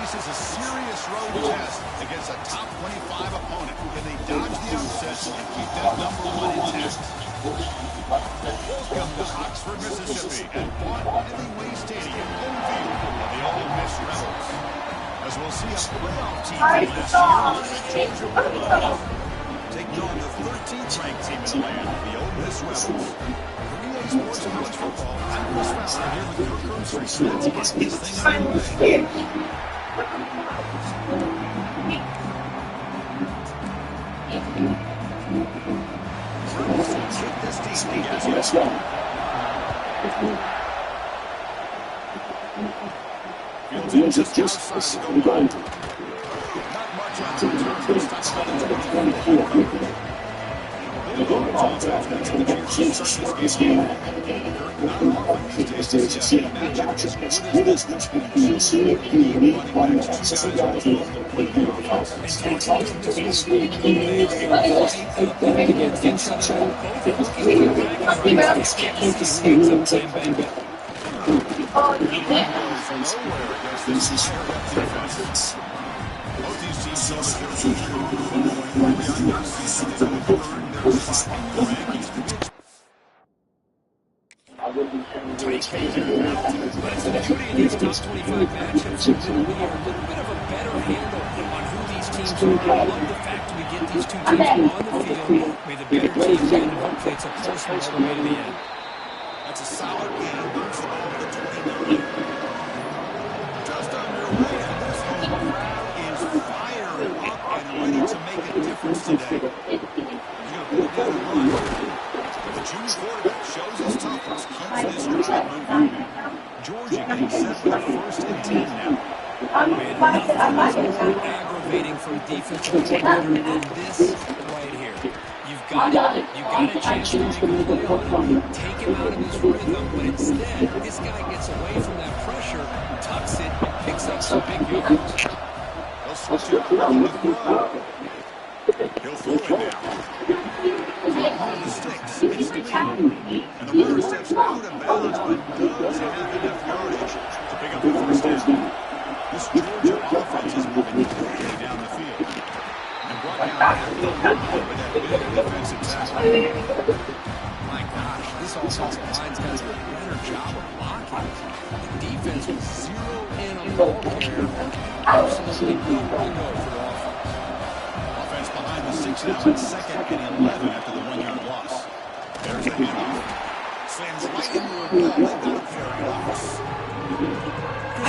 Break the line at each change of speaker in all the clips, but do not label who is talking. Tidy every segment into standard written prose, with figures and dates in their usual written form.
faces a serious road test against a top 25 opponent. Can they dodge the upset and keep that #1 intact? Welcome to Oxford, Mississippi, at Vaught-Hemingway Stadium, home field of the Ole Miss Rebels. As we'll see a playoff team from last year, the Georgia Bulldogs, taking on the 13th ranked team in the land, the Ole Miss Rebels. Sports College Football. I'm Chris Fowler here with Kirk Herbstreit. Let's get this thing underway. Rebels will take this team to yes. Fields in just outside the goal line. Not much on the return, but it's touchdown to the 24. Bulldogs offense going to get a chance to start this game. Not often these days to see a matchup with his business when you see running back two guys both complete the offense. Both these teams know that they're
but it's the beauty of these top 25 matchups. We have a little bit of a better handle on who these teams are. I love the fact we get these two teams on the field. May the better team win, and hopefully it's a close one all the way to the end.
That's a solid game. Moves the ball to the 29. Just underway, and this home crowd is fired up and ready to make a difference today. He's going to pull down the run. The junior quarterback shows his toughness, keeps this drive moving. Georgia getting set for the 1st and 10 now.
Nothing is more aggravating for a defensive coordinator than this right here. You've got a chance to make a play on him, take him out of his rhythm, but instead, this guy gets away from that pressure, tucks it, and picks up some big yards.
He'll switch it around with the run. He'll throw it now. On the sticks, it's clean. And the runner steps out of bounds, but does have enough yardage to pick up the 1st down. This Georgia offense is moving quickly down the field. And brought down with that big defensive tackle.
My gosh, this offensive line's got to do a better job of blocking. The defense will zero in on the ball carrier. Absolutely no window for the offense.
Offense behind the 6 now at 2nd and 11 after the 1-yard loss. There's the handoff. Slams right into a ball. They've got a pair of blocks.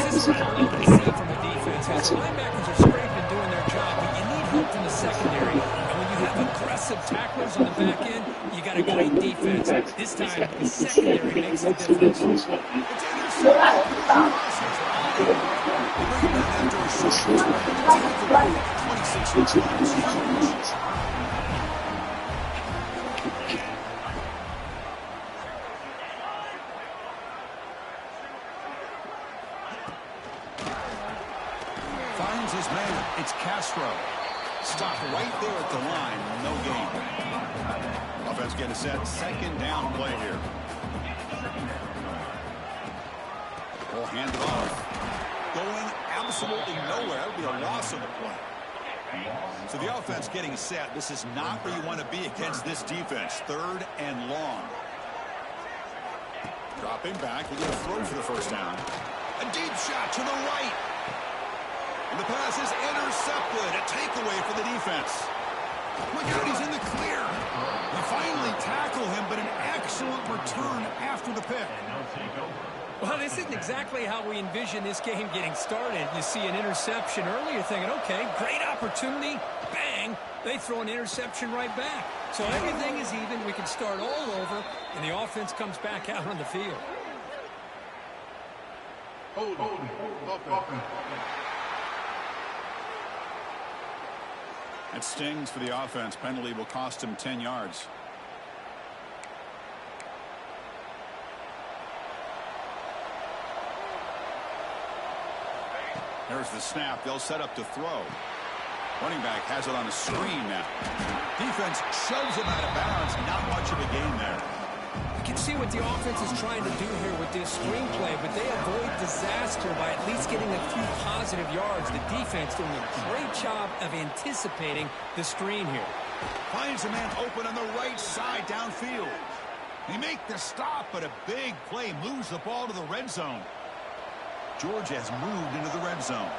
This is what I love to see from a defense. The linebackers are scraping doing their job, but you need help from the secondary. And when you have aggressive tacklers on the back end, you got a great defense. This time, the secondary makes a difference.
It's intercepted. Bring it down after a short 26 yards. Finds his man. It's Castro. Stopped right there at the line. No gain. Offense getting set. 2nd down play here. We'll hand it off. Going absolutely nowhere. That would be a loss of the play. So the offense getting set. This is not where you want to be against this defense. 3rd and long. Dropping back. He's going to throw for the 1st down. A deep shot to the right. And the pass is intercepted. A takeaway for the defense. Look out, he's in the clear. They finally tackle him, but an excellent return after the pick.
Well, this isn't exactly how we envision this game getting started. You see an interception early, you're thinking, okay, great opportunity. Bang, they throw an interception right back. So everything is even. We can start all over, and the offense comes back out on the field.
It stings for the offense. Penalty will cost him 10 yards. There's the snap. They'll set up to throw. Running back has it on the screen now. Defense shoves him out of bounds. Not much of a gain there.
can see what the offense is trying to do here with this screenplay, but they avoid disaster by at least getting a few positive yards. The defense doing a great job of anticipating the screen here.
Finds a man open on the right side downfield. He make the stop, but a big play moves the ball to the red zone. Georgia has moved into the red zone.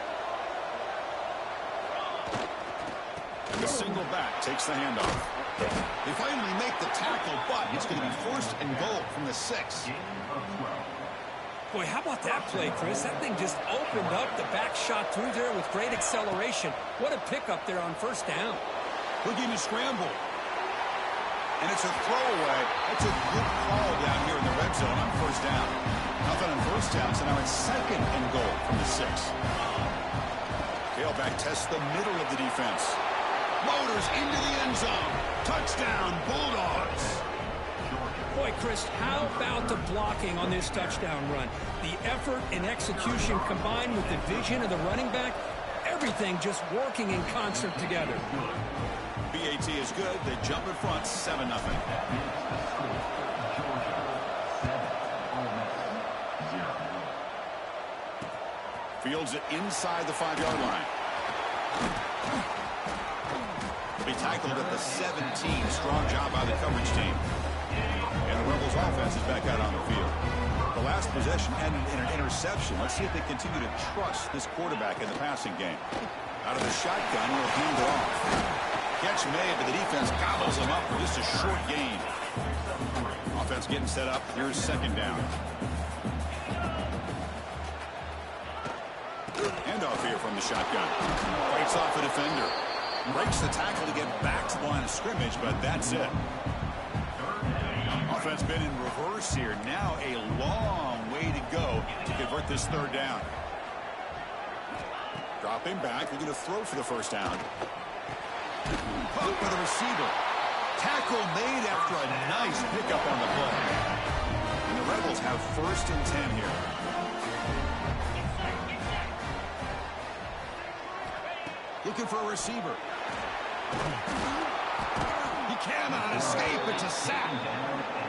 The single back takes the handoff. They finally make the tackle, but it's going to be first and goal from the 6.
Boy, how about that play, Chris? That thing just opened up. The back shot through there with great acceleration. What a pickup there on first down.
Looking to scramble. And it's a throwaway. That's a good call down here in the red zone on first down. Nothing on first down, so now it's second and goal from the 6. Tailback tests the middle of the defense. Motors into the end zone. Touchdown, Bulldogs.
Boy, Chris, how about the blocking on this touchdown run? The effort and execution combined with the vision of the running back, everything just working in concert together.
BAT is good. They jump in front, 7-0. Fields it inside the 5-yard line. Be tackled at the 17. Strong job by the coverage team. And the Rebels offense is back out on the field. The last possession ended in an interception. Let's see if they continue to trust this quarterback in the passing game. Out of the shotgun, he'll hand it off. Catch made, but the defense gobbles him up for just a short gain. Offense getting set up. Here's second down. Handoff here from the shotgun. Fights off a defender. Breaks the tackle to get back to the line of scrimmage, but that's it. Offense been in reverse here. Now a long way to go to convert this third down. Dropping back, looking to throw for the first down. Caught for the receiver. Tackle made after a nice pickup on the play. And the Rebels have first and 10 here. Looking for a receiver. He cannot escape. It's a sack.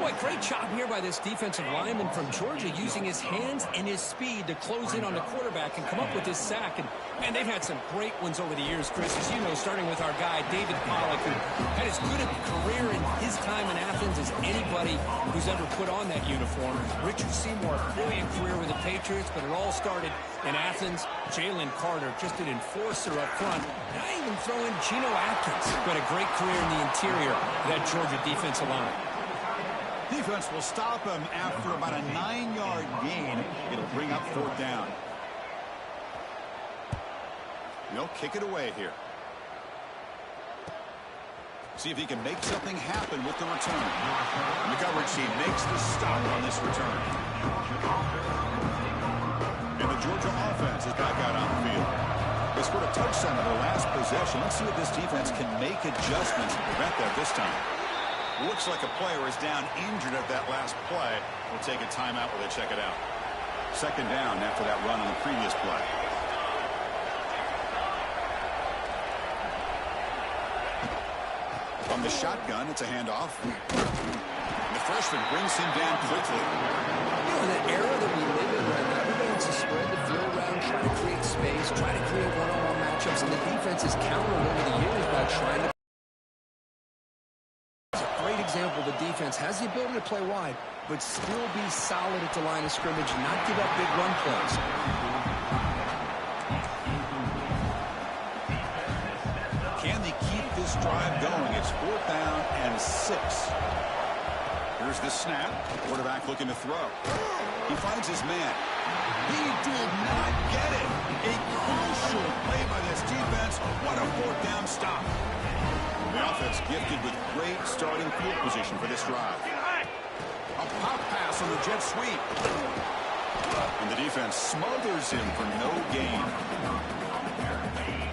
Boy, great job here by this defensive lineman from Georgia using his hands and his speed to close in on the quarterback and come up with this sack. And, man, they've had some great ones over the years, Chris. As you know, starting with our guy, David Pollock, who had as good a career in his time in Athens as anybody who's ever put on that uniform. Richard Seymour, brilliant career with the Patriots, but it all started in Athens. Jalen Carter, just an enforcer up front. And I even throw in Geno Atkins, who had a great career in the interior of that Georgia defensive line.
Defense will stop him after about a 9-yard gain. It'll bring up fourth down. They'll kick it away here. See if he can make something happen with the return. And the coverage team makes the stop on this return. And the Georgia offense is back out on the field. They scored a touchdown on their last possession. Let's see if this defense can make adjustments to prevent that this time. Looks like a player is down injured at that last play. We'll take a timeout while they check it out. Second down after that run on the previous play. From the shotgun, it's a handoff. And the freshman brings him down quickly.
You know, in that era that we live in right now, everybody wants to spread the field around, try to create space, try to create one-on-one matchups, and the defense has countered over the years by trying to. Example, the defense has the ability to play wide, but still be solid at the line of scrimmage and not give up big run plays.
Can they keep this drive going? It's fourth down and 6. Here's the snap. Quarterback looking to throw. He finds his man. He did not get it. A crucial play by this defense. What a fourth down stop. The offense gifted with great starting field position for this drive. A pop pass on the jet sweep. And the defense smothers him for no gain.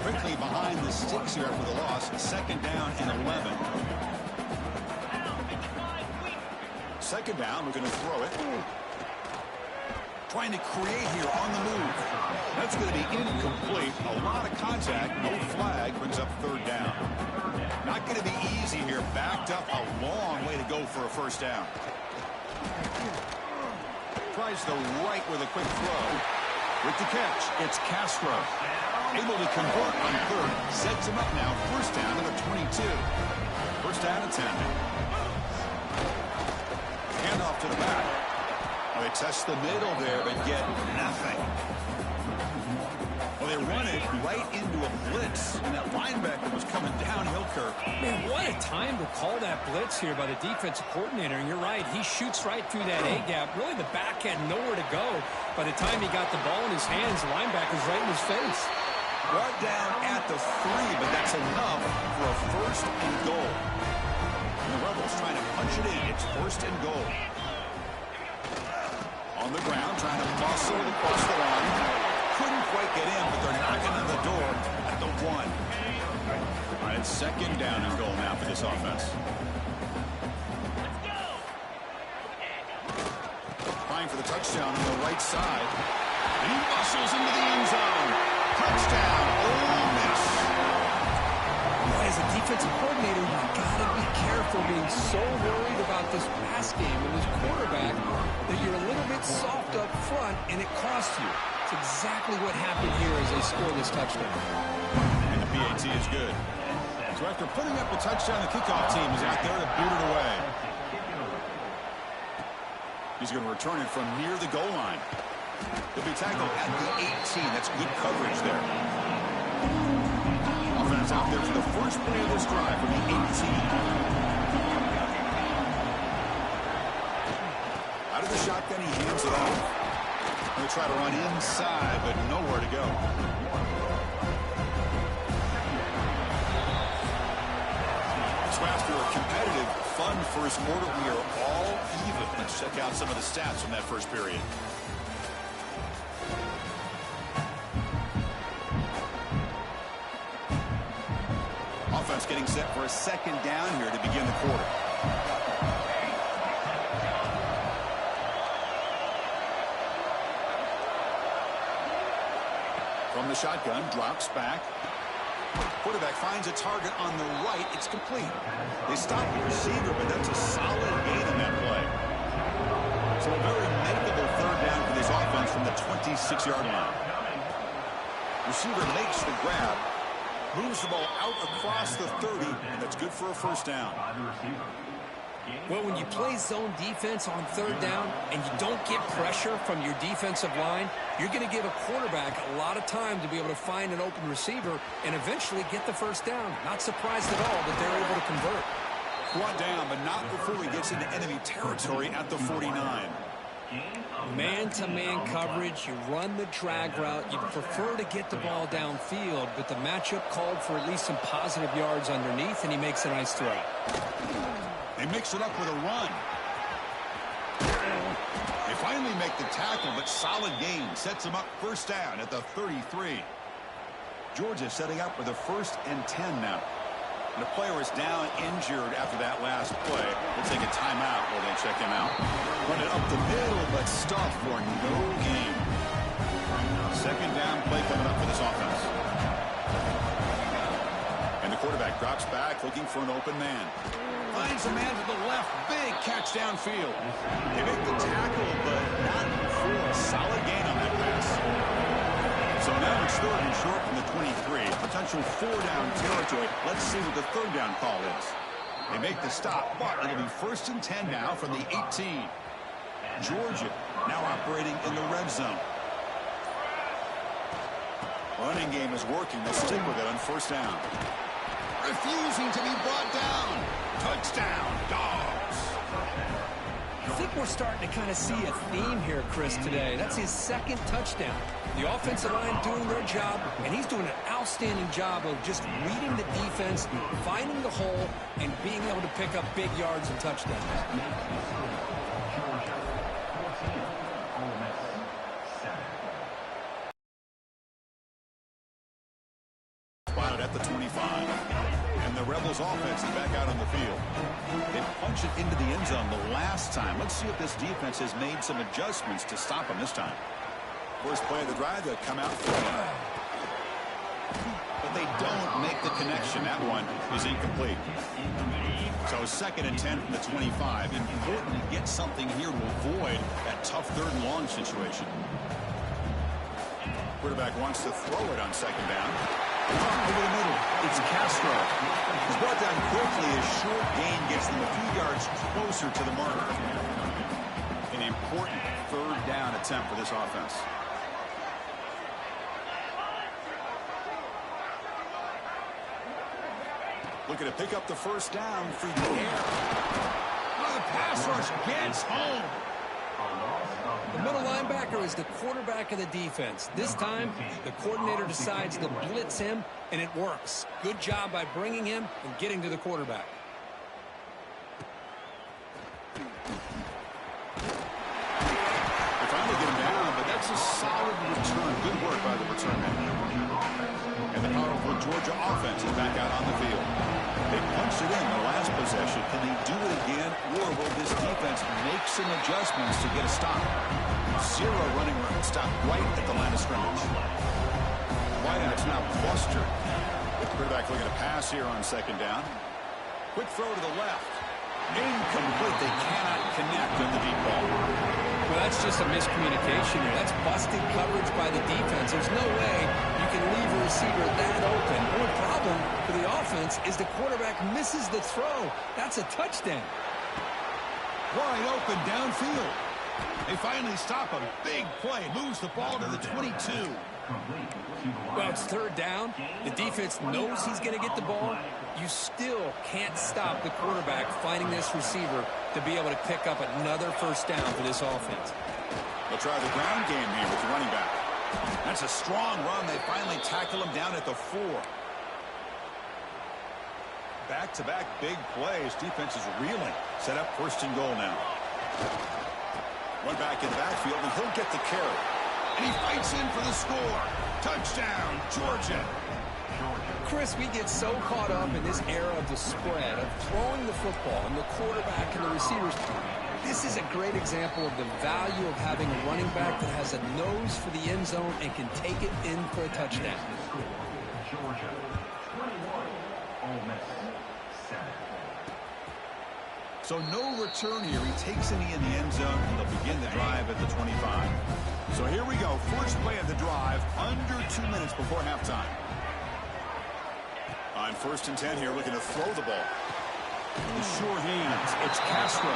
Quickly behind the sticks here after the loss. Second down and 11. Second down, we're going to throw it. Trying to create here on the move. That's going to be incomplete. A lot of contact. No flag. Brings up third down. Not going to be easy here. Backed up a long way to go for a first down. Tries the right with a quick throw. With the catch, it's Castro. Able to convert on third. Sets him up now. First down at the 22. First down at 10. Handoff to the back. Well, they test the middle there, but get nothing. Well, they run it right into a blitz, and that linebacker was coming downhill, Kirk.
Man, what a time to call that blitz here by the defensive coordinator. And you're right, he shoots right through that A-gap. Really, the back had nowhere to go. By the time he got the ball in his hands, the linebacker's right in his face.
Brought down at the 3, but that's enough for a first and goal. And the Rebels trying to punch it in. It's first and goal. On the ground, trying to muscle across the line. Couldn't quite get in, but they're knocking on the door at the 1. All right, it's second down and goal now for this offense. Trying for the touchdown on the right side. And he muscles into the end zone. Touchdown, Ole Miss.
Boy, as a defensive coordinator, you've got to be careful being so worried about this pass game and this quarterback that you're a little bit soft up front, and it costs you. It's exactly what happened here as they score this touchdown.
And the PAT is good. So after putting up the touchdown, the kickoff team is out there to boot it away. He's going to return it from near the goal line. He'll be tackled at the 18. That's good coverage there. Offense out there for the first play of this drive from the 18. Out of the shotgun, he hands it off. He'll try to run inside, but nowhere to go. So after a competitive, fun first quarter, we are all even. Let's check out some of the stats from that first period. Offense getting set for a second down here to begin the quarter. From the shotgun, drops back. Quarterback finds a target on the right. It's complete. They stop the receiver, but that's a solid gain on that play. So a very makeable third down for this offense from the 26-yard line. Receiver makes the grab. Moves the ball out across the 30, and that's good for a first down.
Well, when you play zone defense on third down and you don't get pressure from your defensive line, you're going to give a quarterback a lot of time to be able to find an open receiver and eventually get the first down. Not surprised at all that they're able to convert.
Brought down, but not before he gets into enemy territory at the 49.
Man-to-man coverage, you run the drag route, you prefer to get the ball downfield, but the matchup called for at least some positive yards underneath, and he makes a nice throw.
They mix it up with a run. They finally make the tackle, but solid gain sets them up first down at the 33. Georgia setting up with a first and 10 now. The player is down injured after that last play. We'll take a timeout while they check him out. Run it up the middle, but stuff for no gain. Second down play coming up for this offense. And the quarterback drops back, looking for an open man. Finds a man to the left. Big catch downfield. They make the tackle, but not for a solid gain on that pass. So now it's third and short from the 23. Potential four-down territory. Let's see what the third down call is. They make the stop, but it'll be first and 10 now from the 18. Georgia now operating in the red zone. Running game is working. They'll stick with it on first down. Refusing to be brought down. Touchdown, Dogs.
I think we're starting to kind of see a theme here, Chris, today. That's his second touchdown. The offensive line doing their job, and he's doing an outstanding job of just reading the defense, finding the hole, and being able to pick up big yards and touchdowns.
Spotted at the 25. And the Rebels offense is back out on the field. They punched it into the end zone the last time. Let's see if this defense has made some adjustments to stop them this time. First play of the drive, they'll come out for it. but they don't make the connection. That one is incomplete. So 2nd and 10 from the 25. Important to get something here to avoid that tough 3rd and long situation. Quarterback wants to throw it on 2nd down. Over the middle, it's Castro. He's brought down quickly. A short gain gets them a few yards closer to the marker. An important 3rd down attempt for this offense. Looking to pick up the 1st down through the air.
Oh, the pass rush gets home. The middle linebacker is the quarterback of the defense. This time, the coordinator decides to blitz him, and it works. Good job by bringing him and getting to the quarterback.
They finally get him down, but that's a solid return. Good work by the return man. And the powerful Georgia offense is back out on the field. They punched it in the last possession. Can they do it again, or will this defense make some adjustments to get a stop? 0 running stop right at the line of scrimmage. Wideouts now clustered. Quarterback looking to pass here on 2nd down. Quick throw to the left. Incomplete. They cannot connect on the deep ball.
Well, that's just a miscommunication here. That's busted coverage by the defense. There's no way you can leave a receiver that open. The only problem for the offense is the quarterback misses the throw. That's a touchdown.
Wide open downfield. They finally stop a big play. Moves the ball to the 22.
Well, it's 3rd down. The defense knows he's going to get the ball. You still can't stop the quarterback finding this receiver to be able to pick up another 1st down for this offense.
They'll try the ground game here with the running back. That's a strong run. They finally tackle him down at the 4. Back-to-back big plays. Defense is reeling. Set up 1st and goal now. One back in the backfield, and he'll get the carry. And he fights in for the score. Touchdown, Georgia.
Chris, we get so caught up in this era of the spread, of throwing the football, and the quarterback and the receivers. This is a great example of the value of having a running back that has a nose for the end zone and can take it in for a touchdown.
Georgia, 21, Ole Miss, 7.
So no return here. He takes it in the end zone, and they'll begin the drive at the 25. So here we go. First play of the drive, under 2 minutes before halftime. On 1st and 10 here, looking to throw the ball. The sure hands, it's Castro.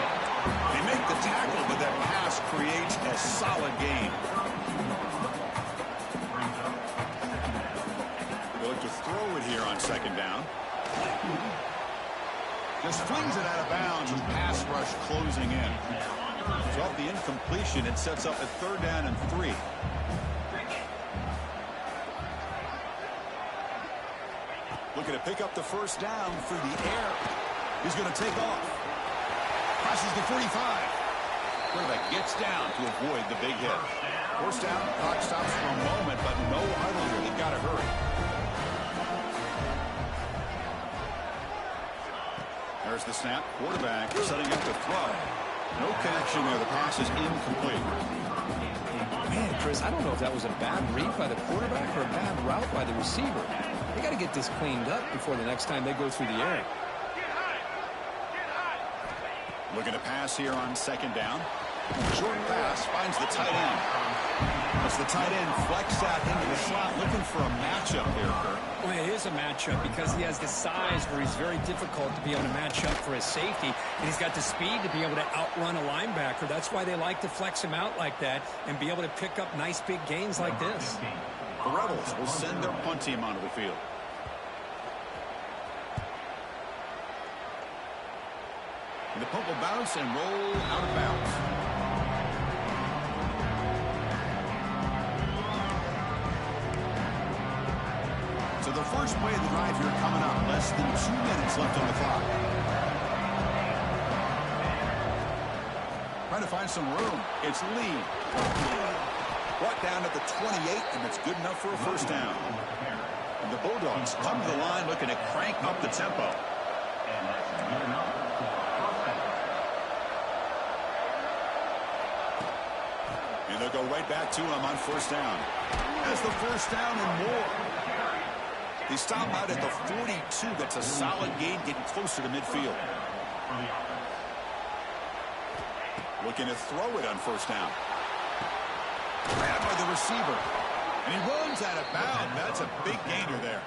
They make the tackle, but that pass creates a solid gain. They look to throw it here on 2nd down. Just flings it out of bounds with pass rush closing in. So off the incompletion, it sets up a 3rd down and 3. Looking to pick up the 1st down through the air. He's going to take off. Passes the 45. Quarterback gets down to avoid the big hit. 1st down, clock stops for a moment, but no huddle here. They've got to hurry. There's the snap. Quarterback setting up to throw. No connection there. The pass is incomplete.
Man, Chris, I don't know if that was a bad read by the quarterback or a bad route by the receiver. They got to get this cleaned up before the next time they go through the air.
Looking to pass here on 2nd down. Short pass finds the tight end. As the tight end flex out into the slot, looking for a matchup here, Kurt.
Well, it is a matchup because he has the size where he's very difficult to be able to match up for his safety, and he's got the speed to be able to outrun a linebacker. That's why they like to flex him out like that and be able to pick up nice big gains like this.
The Rebels will send their punt team onto the field. And the punt will bounce and roll out of bounds. So the first play of the drive here coming up. Less than 2 minutes left on the clock. Trying to find some room. It's Lee. Brought down at the 28, and it's good enough for a 1st down. And the Bulldogs come to the line looking to crank up the tempo. And they'll go right back to him on 1st down. That's the 1st down and more. They stop out at the 42. That's a solid gain, getting closer to midfield. Looking to throw it on first down. Grabbed by the receiver. And he runs out of bounds. That's a big gainer there.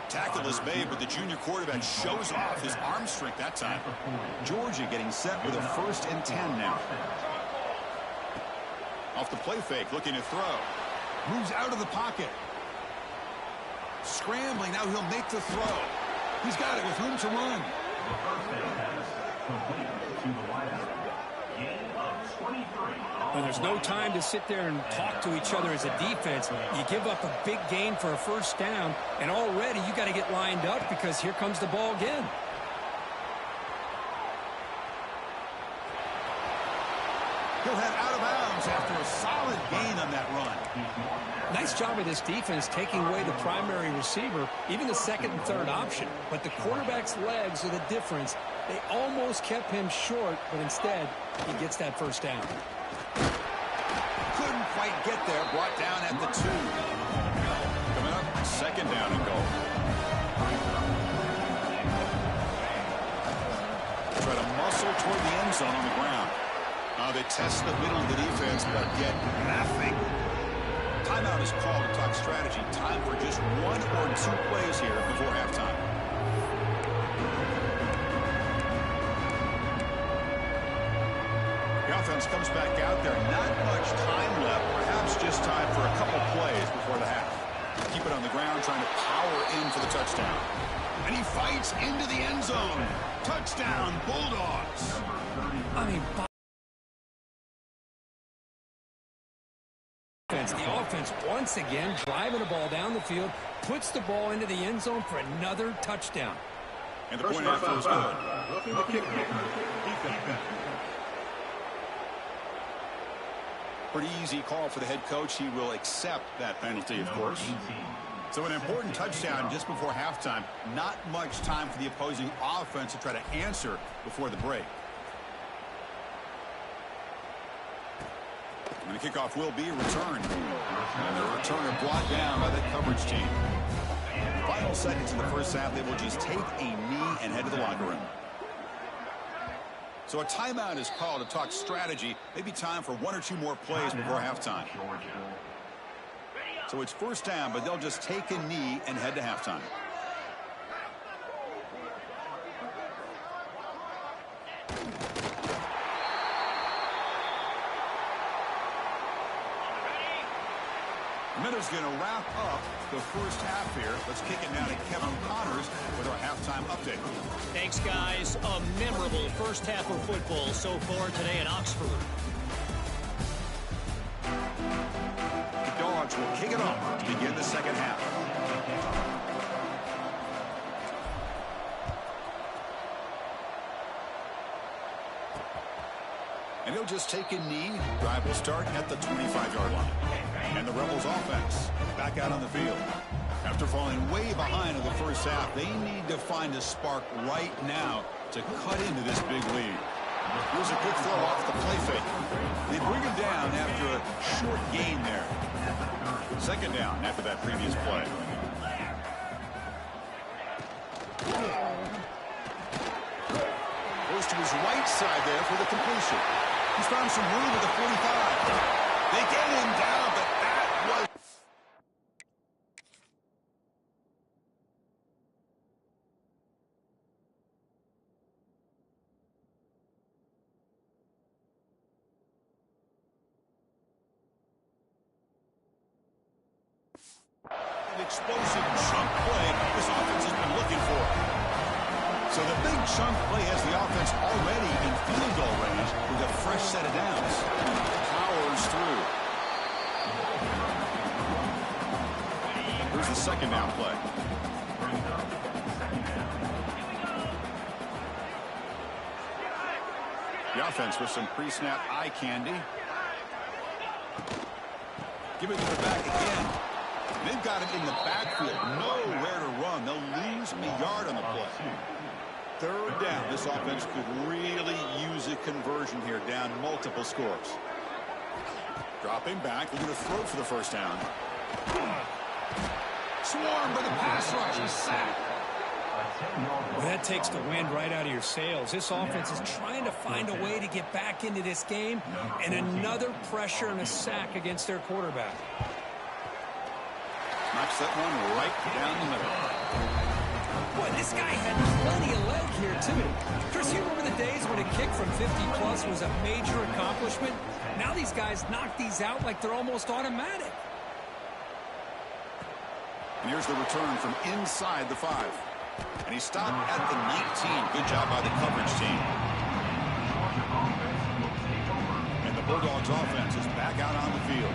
Tackle is made, but the junior quarterback shows off his arm strength that time. Georgia getting set with a 1st and 10 now. Off the play fake, looking to throw. Moves out of the pocket. Scrambling, now he'll make the throw. He's got it with room to run.
The first down pass complete to the wideout. Gain of 23.
When there's no time to sit there and talk to each other as a defense, you give up a big gain for a first down, and already you got to get lined up because here comes the ball again.
He'll head out of bounds after a solid gain on that run.
Nice job of this defense taking away the primary receiver, even the second and third option. But the quarterback's legs are the difference. They almost kept him short, but instead, he gets that first down.
Couldn't quite get there, brought down at the 2. Coming up, 2nd down and goal. Try to muscle toward the end zone on the ground. They test the middle of the defense, but get nothing. Timeout is called to talk strategy. Time for just 1 or 2 plays here before halftime. The offense comes back out there. Not much time left. Perhaps just time for a couple plays before the half. Keep it on the ground, trying to power in for the touchdown. And he fights into the end zone. Touchdown, Bulldogs.
I mean, the offense once again driving the ball down the field, puts the ball into the end zone for another touchdown.
And the point after is good. Pretty easy call for the head coach. He will accept that penalty, of course. So an important touchdown just before halftime. Not much time for the opposing offense to try to answer before the break. And the kickoff will be returned. And the returner brought down by the coverage team. Final seconds in the first half, they will just take a knee and head to the locker room. So a timeout is called to talk strategy. Maybe time for 1 or 2 more plays before halftime. So it's first down, but they'll just take a knee and head to halftime. Minuta's going to wrap up the first half here. Let's kick it now to Kevin Connors with our halftime update.
Thanks, guys. A memorable first half of football so far today in Oxford.
The Dogs will kick it off to begin the second half. And he'll just take a knee. Drive will start at the 25-yard line. And the Rebels offense back out on the field. After falling way behind in the first half, they need to find a spark right now to cut into this big lead. Here's a good throw off the play fake. They bring him down after a short gain there. Second down after that previous play. Goes to his right side there for the completion. He's found some room at the 45. They get him down, but that was... An explosive chunk play this offense has been looking for. So the big chunk play has the offense already in field goal range with a fresh set of downs. Powers through. Here's the second down play. The offense with some pre-snap eye candy. Give it to the back again. They've got it in the backfield. Nowhere to run. They'll lose a yard on the play. Third down. This offense could really use a conversion here, down multiple scores. Dropping back. We're going to throw for the first down. Swarmed by the pass rush. A sack.
Well, that takes the wind right out of your sails. This offense is trying to find a way to get back into this game, and another pressure and a sack against their quarterback.
Knocks that one right down the middle.
Boy, this guy had plenty of leg here, too. Chris, you remember the days when a kick from 50-plus was a major accomplishment? Now these guys knock these out like they're almost automatic.
And here's the return from inside the 5. And he stopped at the 19. Good job by the coverage team. And the Bulldogs offense is back out on the field.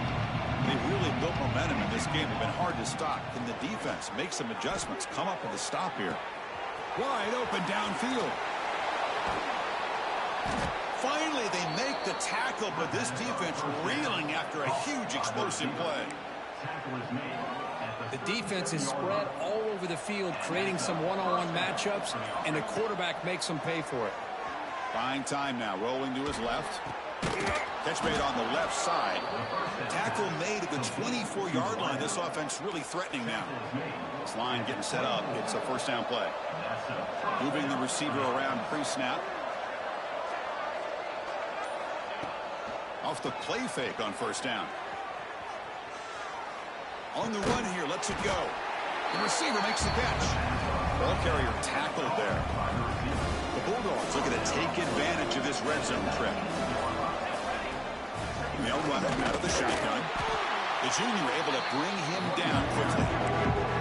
They've really built momentum in this game. They've been hard to stop. Can the defense make some adjustments? Come up with a stop here. Wide open downfield. Finally, they make the tackle, but this defense reeling after a huge explosive play.
The defense is spread all over the field, creating some one-on-one matchups, and the quarterback makes them pay for it.
Buying time now, rolling to his left. Catch made on the left side. Tackle made at the 24-yard line. This offense really threatening now. This line getting set up. It's a first down play. Moving the receiver around pre-snap. Off the play fake on first down. On the run here, lets it go. The receiver makes the catch. Ball carrier tackled there. The Bulldogs looking to take advantage of this red zone trip. They'll run it out of the shotgun. The junior able to bring him down quickly.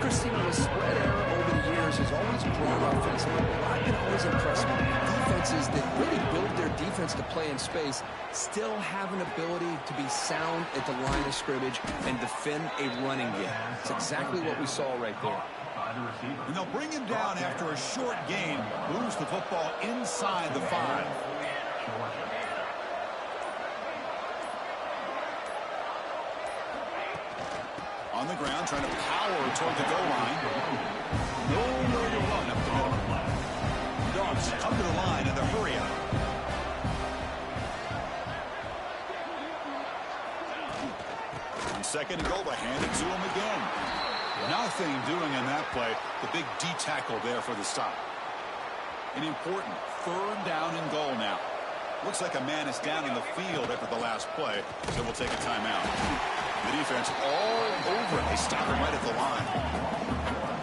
Christine, the spread error over the years has always brought offensively. I've been always impressed with defenses that really build their defense to play in space, still have an ability to be sound at the line of scrimmage and defend a running game. It's exactly what we saw right there.
And they'll bring him down after a short gain. Moves the football inside the 5. On the ground, trying to power toward the goal line. Nowhere to run up the middle. Dogs come to the line in the hurry up. On second and goal, they hand it to him again. Nothing doing in that play. The big D tackle there for the stop. An important third down and goal now. Looks like a man is down in the field after the last play, so we'll take a timeout. The defense all over it. They stop him right at the line.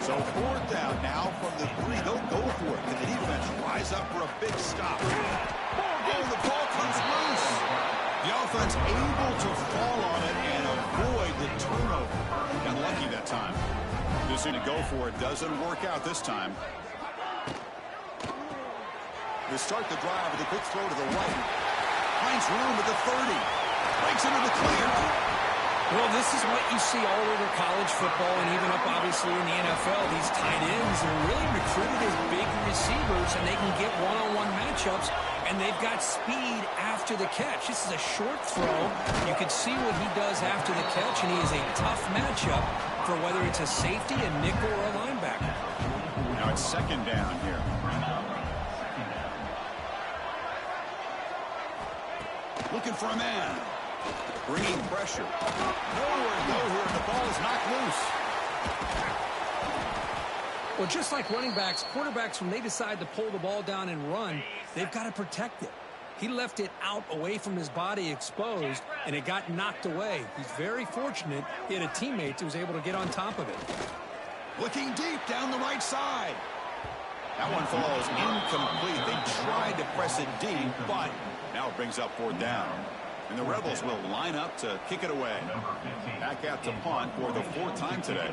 So fourth down now from the 3. They'll go for it. Can the defense rise up for a big stop? Oh, the ball comes loose. The offense able to fall on it and avoid the turnover. Got lucky that time. Just going to go for it. Doesn't work out this time. They start the drive with a quick throw to the right. Finds room at the 30. Breaks into the clear.
Well, this is what you see all over college football and even up, obviously, in the NFL. These tight ends are really recruited as big receivers, and they can get one-on-one matchups, and they've got speed after the catch. This is a short throw. You can see what he does after the catch, and he is a tough matchup for whether it's a safety, a nickel, or a linebacker.
Now it's second down here. Looking for a man. Bringing pressure. Nowhere to go here, and the ball is knocked loose.
Well, just like running backs, quarterbacks, when they decide to pull the ball down and run, they've got to protect it. He left it out away from his body exposed, and it got knocked away. He's very fortunate he had a teammate who was able to get on top of it.
Looking deep down the right side. That one falls incomplete. They tried to press it deep, but now it brings up fourth down. And the Rebels will line up to kick it away. Back out to punt for the 4th time today.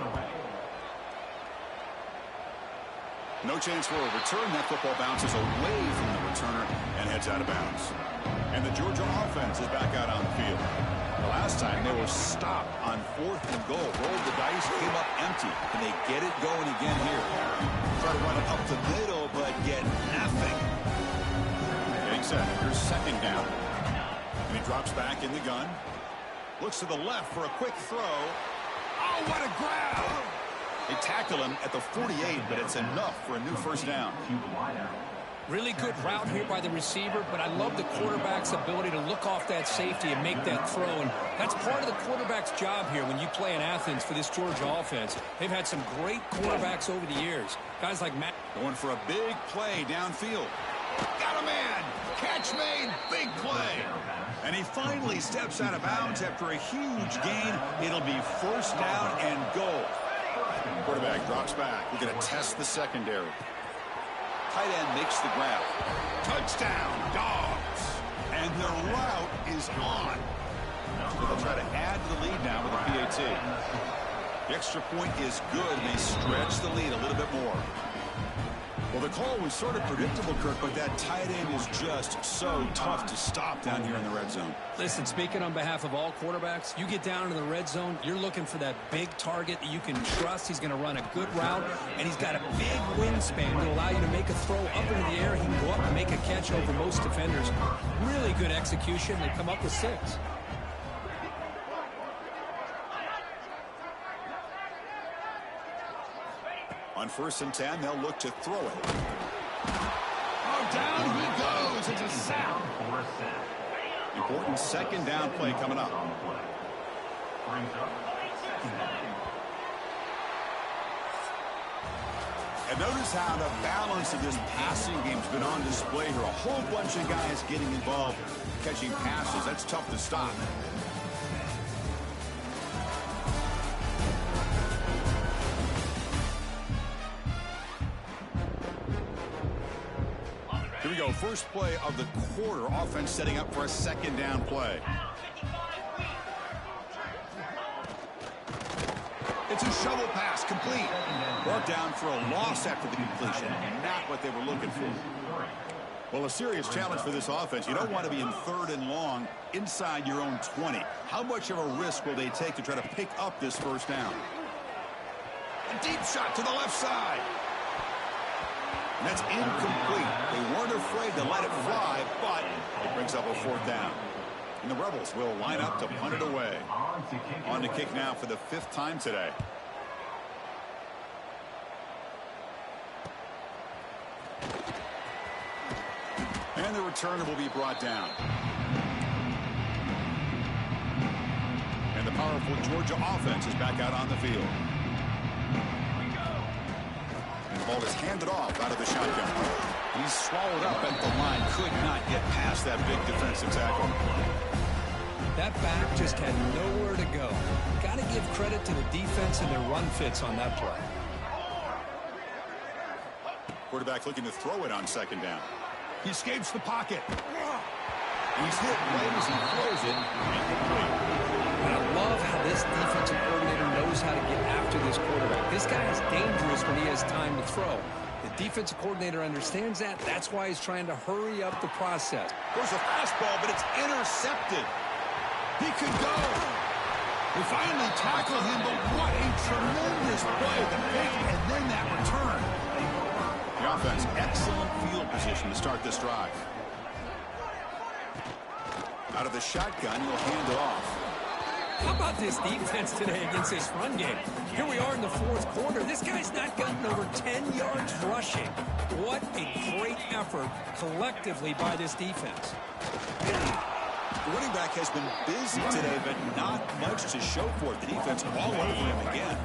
No chance for a return. That football bounces away from the returner and heads out of bounds. And the Georgia offense is back out on the field. The last time they were stopped on 4th and goal. Rolled the dice, came up empty. Can they get it going again here? Try to run it up the middle, but get nothing. Getting set. Here's second down. And he drops back in the gun. Looks to the left for a quick throw. Oh, what a grab! They tackle him at the 48, but it's enough for a new first down.
Really good route here by the receiver, but I love the quarterback's ability to look off that safety and make that throw. And that's part of the quarterback's job here when you play in Athens for this Georgia offense. They've had some great quarterbacks over the years. Guys like Matt.
Going for a big play downfield. Got a man. Catch made. Big play. And he finally steps out of bounds after a huge gain. It'll be first down and goal. Quarterback drops back. We're going to test the secondary. Tight end makes the grab. Touchdown, Dogs. And their route is on. So they'll try to add to the lead now with a PAT. The extra point is good, and they stretch the lead a little bit more. Well, the call was sort of predictable, Kirk, but that tight end is just so tough to stop down here in the red zone.
Listen, speaking on behalf of all quarterbacks, you get down in the red zone, you're looking for that big target that you can trust. He's going to run a good route, and he's got a big wingspan to allow you to make a throw up into the air. He can go up and make a catch over most defenders. Really good execution. They come up with 6.
On 1st and 10, they'll look to throw it. Oh, down he goes. It's a sack. Important second down play coming up. And notice how the balance of this passing game's been on display here. A whole bunch of guys getting involved, catching passes. That's tough to stop. Here we go. First play of the quarter. Offense setting up for a second down play. It's a shovel pass, complete. Brought down for a loss after the completion. Not what they were looking for. Well, a serious challenge for this offense. You don't want to be in 3rd and long inside your own 20. How much of a risk will they take to try to pick up this first down? A deep shot to the left side. And that's incomplete. They weren't afraid to let it fly, but it brings up a 4th down. And the Rebels will line up to punt it away. On to kick now for the 5th time today. And the returner will be brought down. And the powerful Georgia offense is back out on the field. The ball is handed off out of the shotgun. He's swallowed up at the line. Could not get past that big defensive tackle.
That back just had nowhere to go. Got to give credit to the defense and their run fits on that play.
Quarterback looking to throw it on second down. He escapes the pocket. He's hit right as he throws it.
And I love how this defensive coordinator knows how to get after this quarterback. This guy is dangerous when he has time to throw. The defensive coordinator understands that. That's why he's trying to hurry up the process.
There's a fastball, but it's intercepted. He could go. They finally tackle him, but what a tremendous play. The pick and then that return. The offense, excellent field position to start this drive. Out of the shotgun, he'll hand it off.
How about this defense today against this run game? Here we are in the 4th quarter. This guy's not gotten over 10 yards rushing. What a great effort collectively by this defense.
The running back has been busy today, but not much to show for it. The defense all over him again.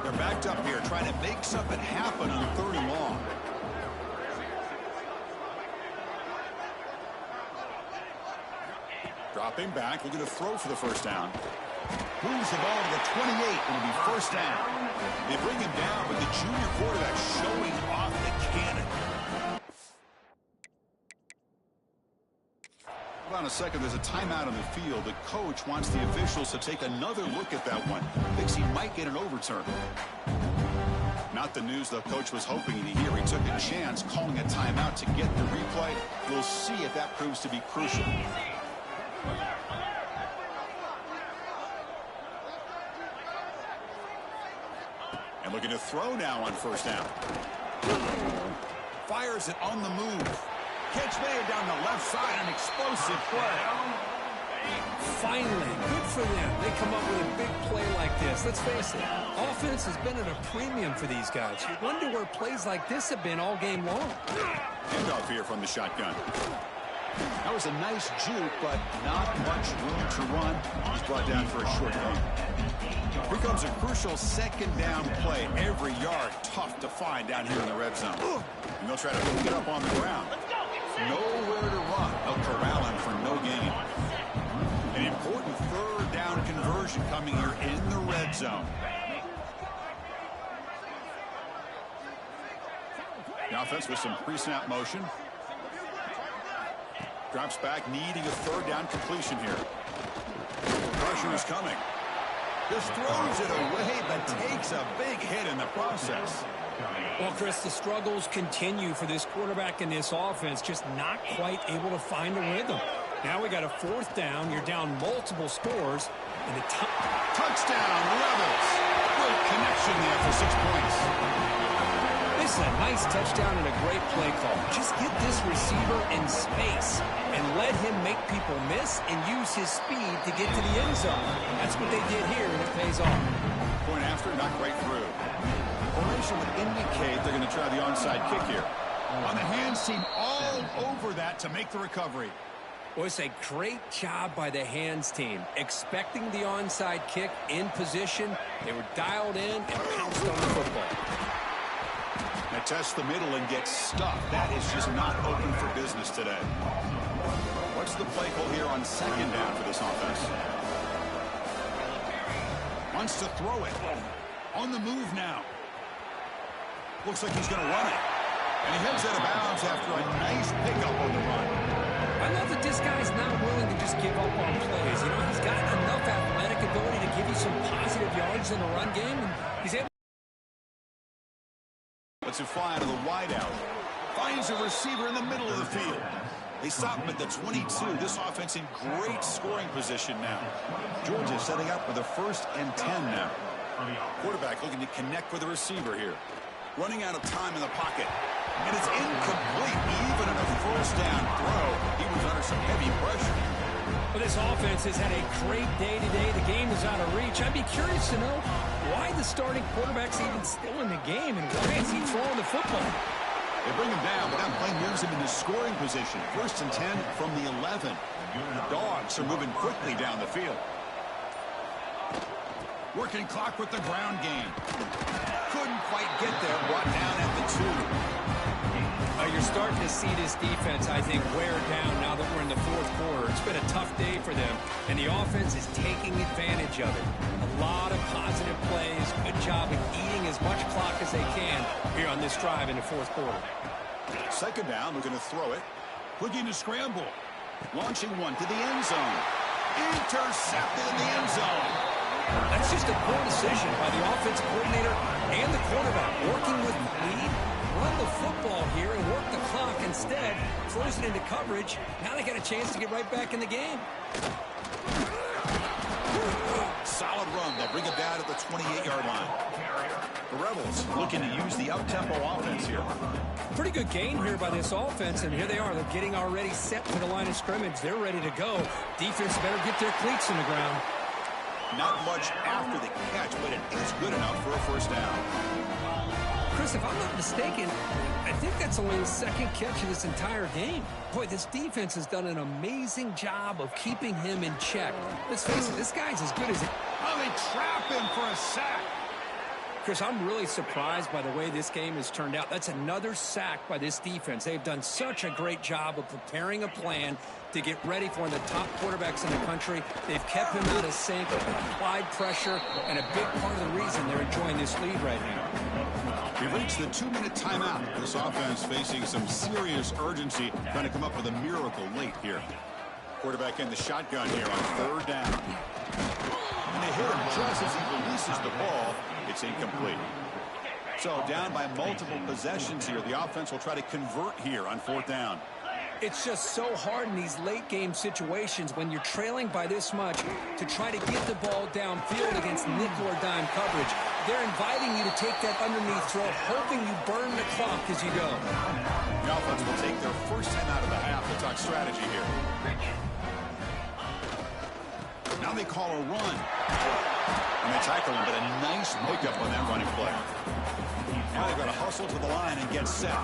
They're backed up here trying to make something happen on 3rd and long. Dropping back, looking to throw for the first down. Moves the ball to the 28. It'll be first down. They bring him down, but the junior quarterback showing off the cannon. Hold on a second. There's a timeout on the field. The coach wants the officials to take another look at that one. Thinks he might get an overturn. Not the news the coach was hoping to hear. He took a chance calling a timeout to get the replay. We'll see if that proves to be crucial. And looking to throw now on first down. Fires it on the move. Catch made down the left side, an explosive play.
Finally, good for them. They come up with a big play like this. Let's face it, offense has been at a premium for these guys. You wonder where plays like this have been all game long.
Handoff here from the shotgun.
That was a nice juke, but not much room to run. He's brought down for a short gain.
Here comes a crucial second down play. Every yard tough to find down here in the red zone. And they'll try to pick it up on the ground. Nowhere to run. They'll corral him for no gain. An important third down conversion coming here in the red zone. The offense with some pre-snap motion. Drops back, needing a third down completion here. Pressure is coming. Just throws it away, but takes a big hit in the process.
Well, Chris, the struggles continue for this quarterback in this offense, just not quite able to find a rhythm. Now we got a fourth down. You're down multiple scores. And the
touchdown, Rebels. Great connection there for 6 points.
This is a nice touchdown and a great play call. Just get this receiver in space and let him make people miss and use his speed to get to the end zone. That's what they did here, and it pays off.
Point after, not quite through. Formation would indicate they're going to try the onside kick here. On the hands team, all over that to make the recovery.
Well, it's a great job by the hands team. Expecting the onside kick in position, they were dialed in and pounced on the football.
Now test the middle and get stuffed. That is just not open for business today. What's the play call here on second down for this offense? Wants to throw it. On the move now. Looks like he's going to run it. And he heads out of bounds after a nice pickup on the run.
I love that this guy's not willing to just give up on plays. You know, he's got enough athletic ability to give you some positive yards in the run game, and he's able.
Lets it fly out of the wideout. Finds a receiver in the middle of the field. They stop him at the 22. This offense in great scoring position now. Georgia setting up for the 1st and 10 now. Quarterback looking to connect with the receiver here. Running out of time in the pocket. And it's incomplete. Even in a first down throw, he was under some heavy pressure.
Well, this offense has had a great day today. The game is out of reach. I'd be curious to know why the starting quarterback's even still in the game and why is he throwing the football?
They bring him down, but that play moves him into scoring position. 1st and 10 from the 11. The Dogs are moving quickly down the field. Working clock with the ground game. Couldn't quite get there. Brought down at the 2.
You're starting to see this defense, I think, wear down now that we're in the 4th quarter. It's been a tough day for them, and the offense is taking advantage of it. A lot of positive plays. Good job of eating as much clock as they can here on this drive in the 4th quarter.
Second down, we're going to throw it. Looking to scramble. Launching one to the end zone. Intercepted in the end zone.
That's just a poor decision by the offensive coordinator and the quarterback. Working with the lead, run the football here and work the clock. Instead, throws it into coverage. Now they got a chance to get right back in the game.
Solid run. They'll bring it down at the 28-yard line. The Rebels looking to use the up-tempo offense here.
Pretty good gain here by this offense, and here they are. They're getting already set to the line of scrimmage. They're ready to go. Defense better get their cleats in the ground.
Not much after the catch, but it is good enough for a first down.
Chris, if I'm not mistaken, I think that's only his second catch of this entire game. Boy, this defense has done an amazing job of keeping him in check. Let's face it, this guy's as good as it.
Oh, they trap him for a sack.
Chris, I'm really surprised by the way this game has turned out. That's another sack by this defense. They've done such a great job of preparing a plan to get ready for one of the top quarterbacks in the country. They've kept him out of sync, applied pressure, and a big part of the reason they're enjoying this lead right now.
We've reached the 2-minute timeout. This offense facing some serious urgency, trying to come up with a miracle late here. Quarterback in the shotgun here on 3rd down. And they hit him just as he releases the ball. It's incomplete. So down by multiple possessions here. The offense will try to convert here on 4th down.
It's just so hard in these late game situations when you're trailing by this much to try to get the ball downfield against nickel or dime coverage. They're inviting you to take that underneath throw, hoping you burn the clock as you go.
The offense will take their first time out of the half. We'll talk strategy here.
Now they call a run. And they tackle him, but a nice pickup on that running play. Now they've got to hustle to the line and get set.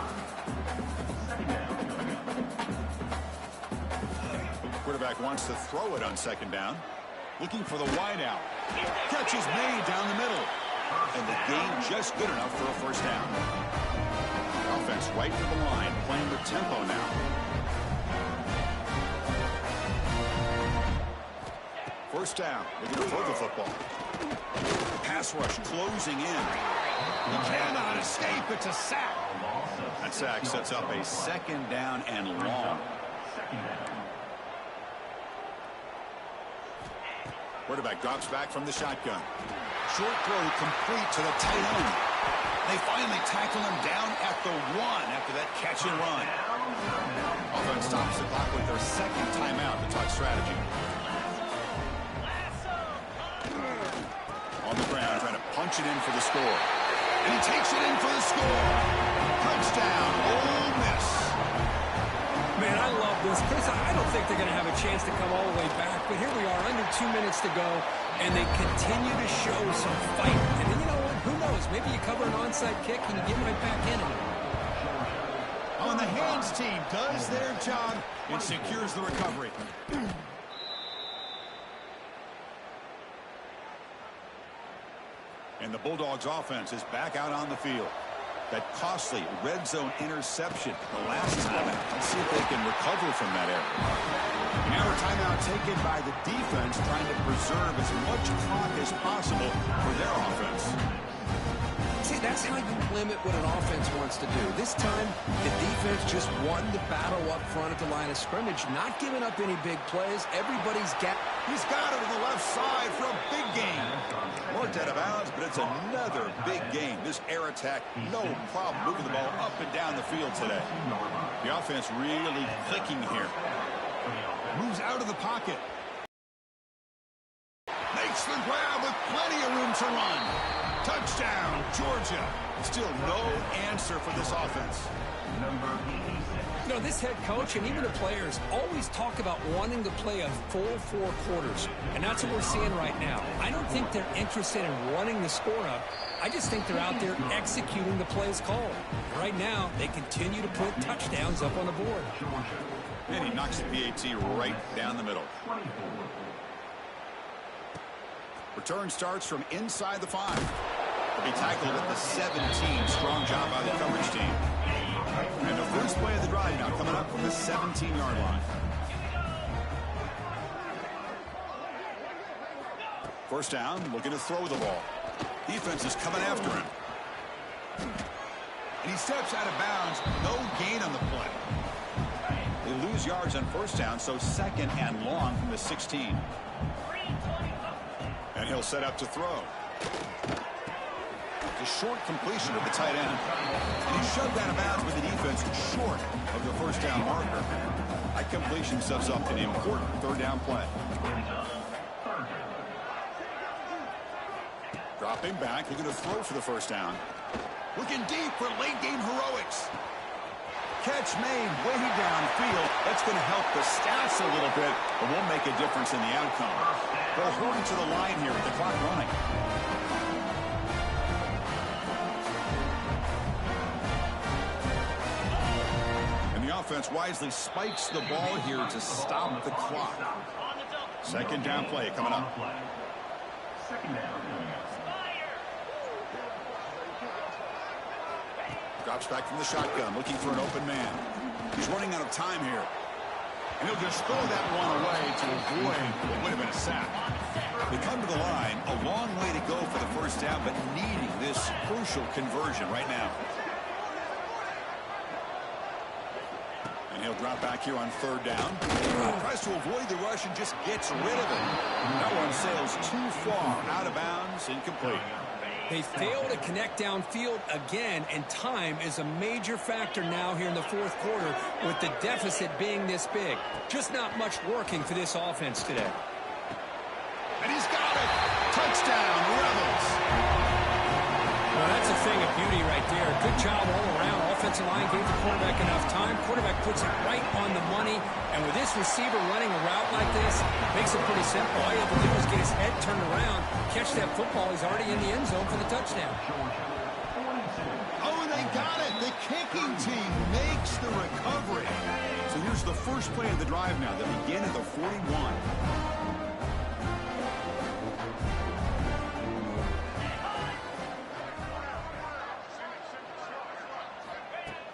Quarterback wants to throw it on second down. Looking for the wide out. Catch is made down the middle. And the gain just good enough for a first down. Offense right to the line, playing with tempo now. First down, looking to throw the football. Pass rush closing in. He cannot escape. It's a sack. That sack sets up a second down and long. Quarterback drops back from the shotgun. Short throw complete to the tight end. They finally tackle him down at the 1 after that catch and run. Offense stops the clock with their second timeout to talk strategy. On the ground, trying to punch it in for the score. And he takes it in for the score. Touchdown, Ole Miss.
Man, I love this. Chris, I don't think they're going to have a chance to come all the way back, but here we are, under 2 minutes to go, and they continue to show some fight. And then, you know what? Who knows? Maybe you cover an onside kick and you get right back in it.
On the hands team does their job and secures the recovery. And the Bulldogs offense is back out on the field. That costly red zone interception the last time. Let's see if they can recover from that error. Now a timeout taken by the defense, trying to preserve as much clock as possible for their offense.
See, that's how you limit what an offense wants to do. This time, the defense just won the battle up front at the line of scrimmage, not giving up any big plays. Everybody's got...
He's got it to the left side for a big gain. Worked out of bounds, but it's another big game. This air attack, no problem moving the ball up and down the field today. The offense really clicking here. Moves out of the pocket. Makes the grab with plenty of room to run. Touchdown, Georgia. Still no answer for this offense.
You know, this head coach and even the players always talk about wanting to play a full 4 quarters, and that's what we're seeing right now. I don't think they're interested in running the score up. I just think they're out there executing the plays called. Right now, they continue to put touchdowns up on the board.
And he knocks the PAT right down the middle. Return starts from inside the 5. He'll be tackled at the 17. Strong job by the coverage team. And the first play of the drive now coming up from the 17-yard line. First down, looking to throw the ball. Defense is coming after him. And he steps out of bounds. No gain on the play. They lose yards on first down, so second and long from the 16. And he'll set up to throw. A short completion of the tight end. And he shoved out of bounds with the defense short of the first down marker. That completion sets up an important third down play. Dropping back, looking to throw for the first down. Looking deep for late game heroics. Catch made way downfield. That's going to help the stats a little bit, but won't make a difference in the outcome. They'll hold it to the line here with the clock running. And the offense wisely spikes the ball here to stop the clock. Second down play coming up. Drops back from the shotgun, looking for an open man. He's running out of time here. And he'll just throw that one away to avoid what would have been a sack. They come to the line, a long way to go for the first down, but needing this crucial conversion right now. And he'll drop back here on third down. Tries to avoid the rush and just gets rid of it. That one sails too far, out of bounds, incomplete.
They fail to connect downfield again, and time is a major factor now here in the fourth quarter with the deficit being this big. Just not much working for this offense today.
And he's got it! Touchdown, Rebels!
Well, that's a thing of beauty right there. Good job all around. Offensive line gave the quarterback enough time. Quarterback puts it right on the money. And with this receiver running a route like this, makes it pretty simple. All you have to do is get his head turned around, catch that football. He's already in the end zone for the touchdown.
Oh, they got it. The kicking team makes the recovery. So here's the first play of the drive now. They begin at the 41.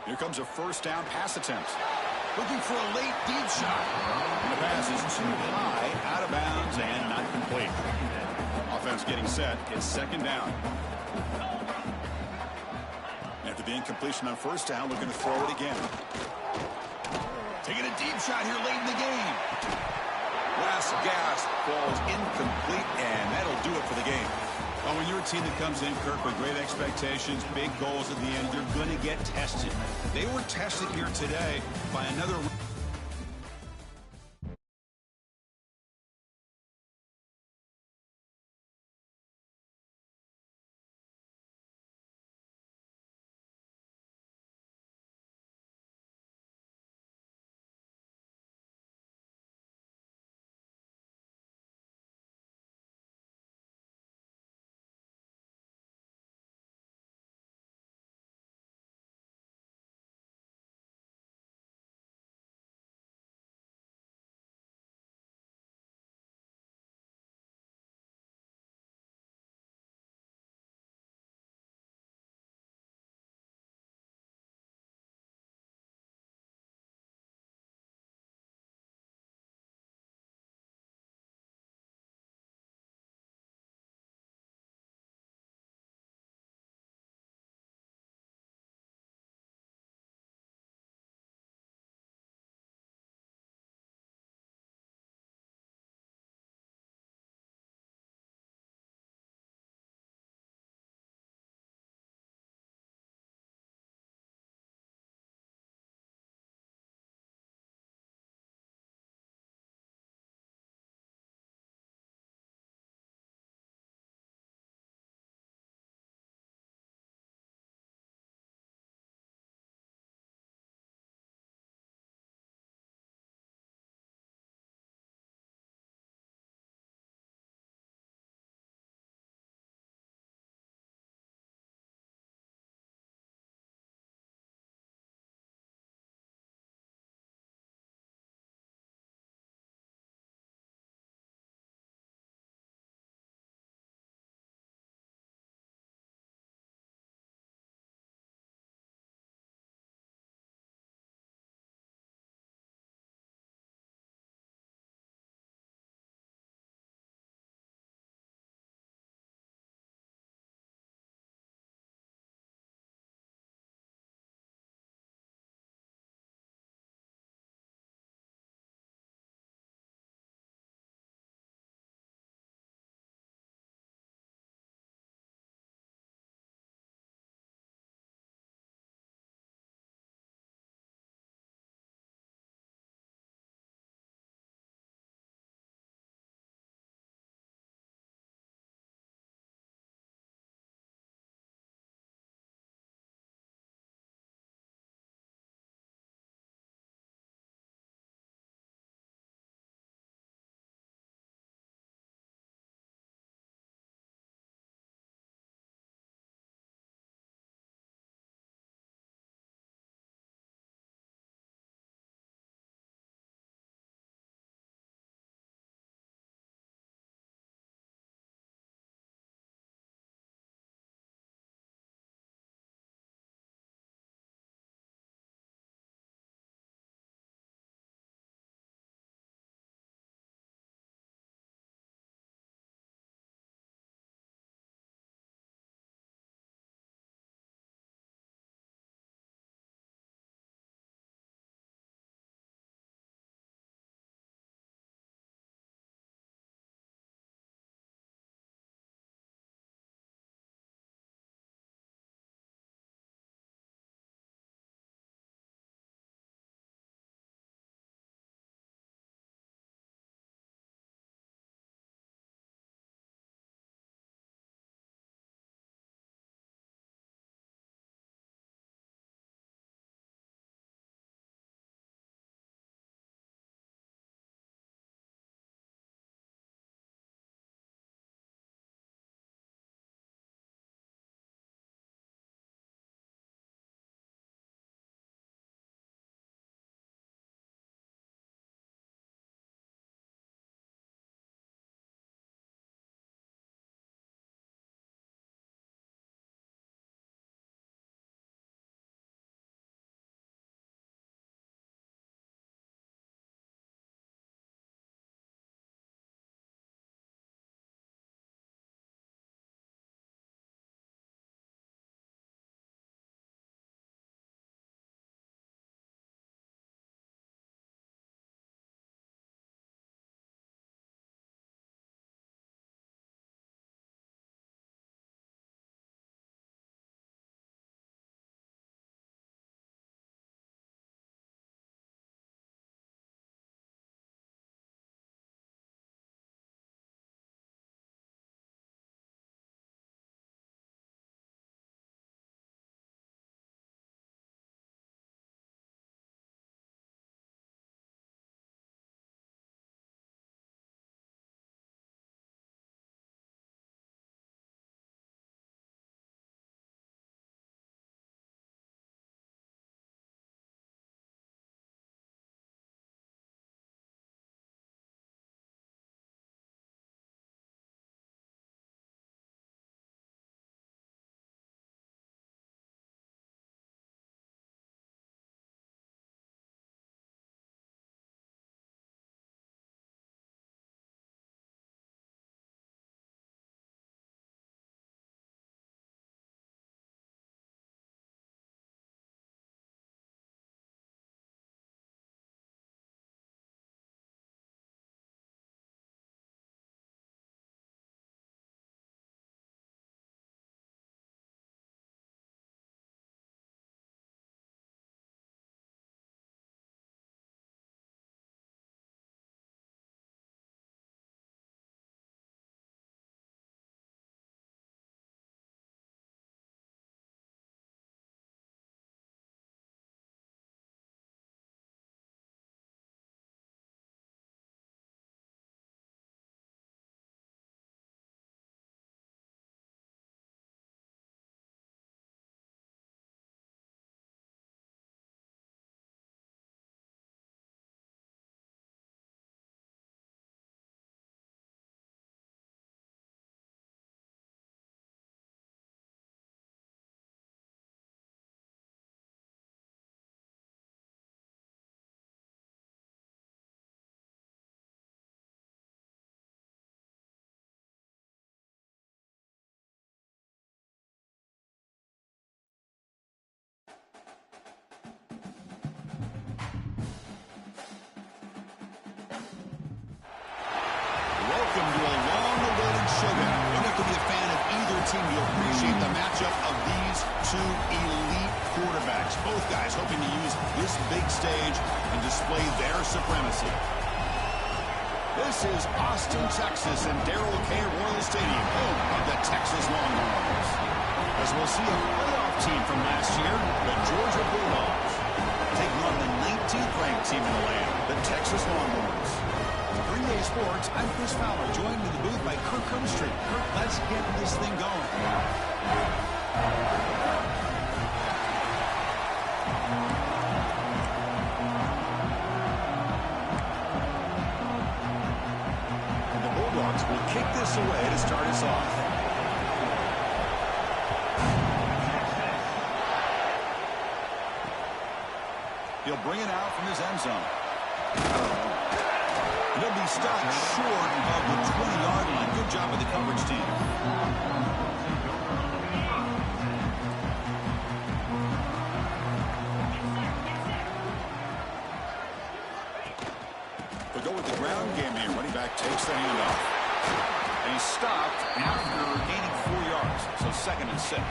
Here comes a first down pass attempt. Looking for a late deep shot. And the pass is too high, out of bounds, and not complete. Offense getting set. It's second down. After the incompletion on first down, looking to throw it again. Taking a deep shot here late in the game. Last gasp falls incomplete, and that'll do it for the game. Oh, when you're a team that comes in, Kirk, with great expectations, big goals at the end, you're going to get tested. They were tested here today by another two elite quarterbacks. Both guys hoping to use this big stage and display their supremacy. This is Austin, Texas, and Darrell K. Royal Stadium, home of the Texas Longhorns. As we'll see a playoff team from last year, the Georgia Bulldogs, taking on the 19th ranked team in the land, the Texas Longhorns. Green Bay Sports, I'm Chris Fowler, joined in the booth by Kirk Hermstreet. Kirk, let's get this thing going. And the Bulldogs will kick this away to start us off. He'll bring it out from his end zone. He'll be stopped short of the 20-yard line. Good job of the coverage team. They'll go with the ground game here. Running back takes the handoff. And he's stopped after gaining 4 yards. So 2nd and 6.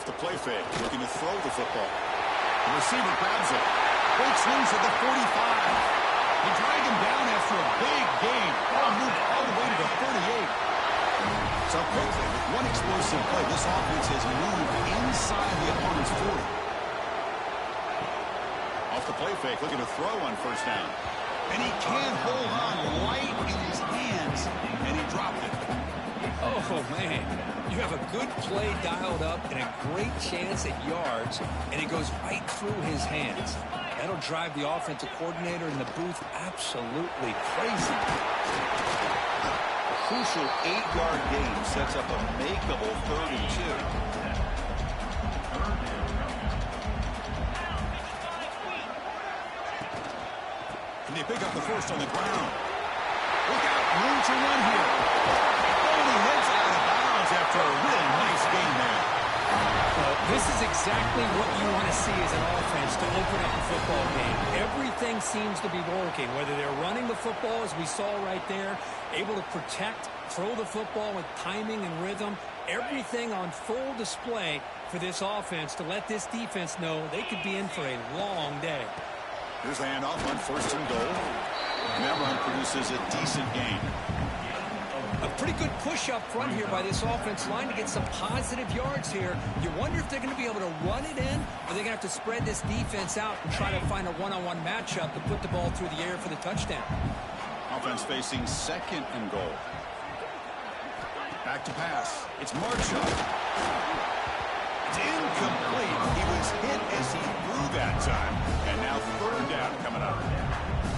The play fake, looking to throw the football. The receiver grabs it. Breaks loose at the 45. He dragged him down after a big gain. Moved all the way to the 38. So quickly, with one explosive play, this offense has moved inside the opponent's 40. Off the play fake, looking to throw on 1st down. And he can't hold on right in his hands. And he dropped it.
Oh, man. You have a good play dialed up and a great chance at yards, and it goes right through his hands. That'll drive the offensive coordinator in the booth absolutely crazy.
A crucial 8-yard gain sets up a makeable 3rd and 2. And they pick up the 1st on the ground. Look out, room to run here. Oh, he heads out of bounds after a really nice game there.
Well, this is exactly what you want to see as an offense to open up a football game. Everything seems to be working, whether they're running the football, as we saw right there, able to protect, throw the football with timing and rhythm, everything on full display for this offense to let this defense know they could be in for a long day.
Here's the handoff on 1st and goal. And that run produces a decent gain.
A pretty good push up front here by this offense line to get some positive yards here. You wonder if they're going to be able to run it in, or they're going to have to spread this defense out and try to find a one-on-one matchup to put the ball through the air for the touchdown.
Offense facing 2nd and goal. Back to pass. It's Marshall. It's incomplete. He was hit as he threw that time. And now 3rd down coming up.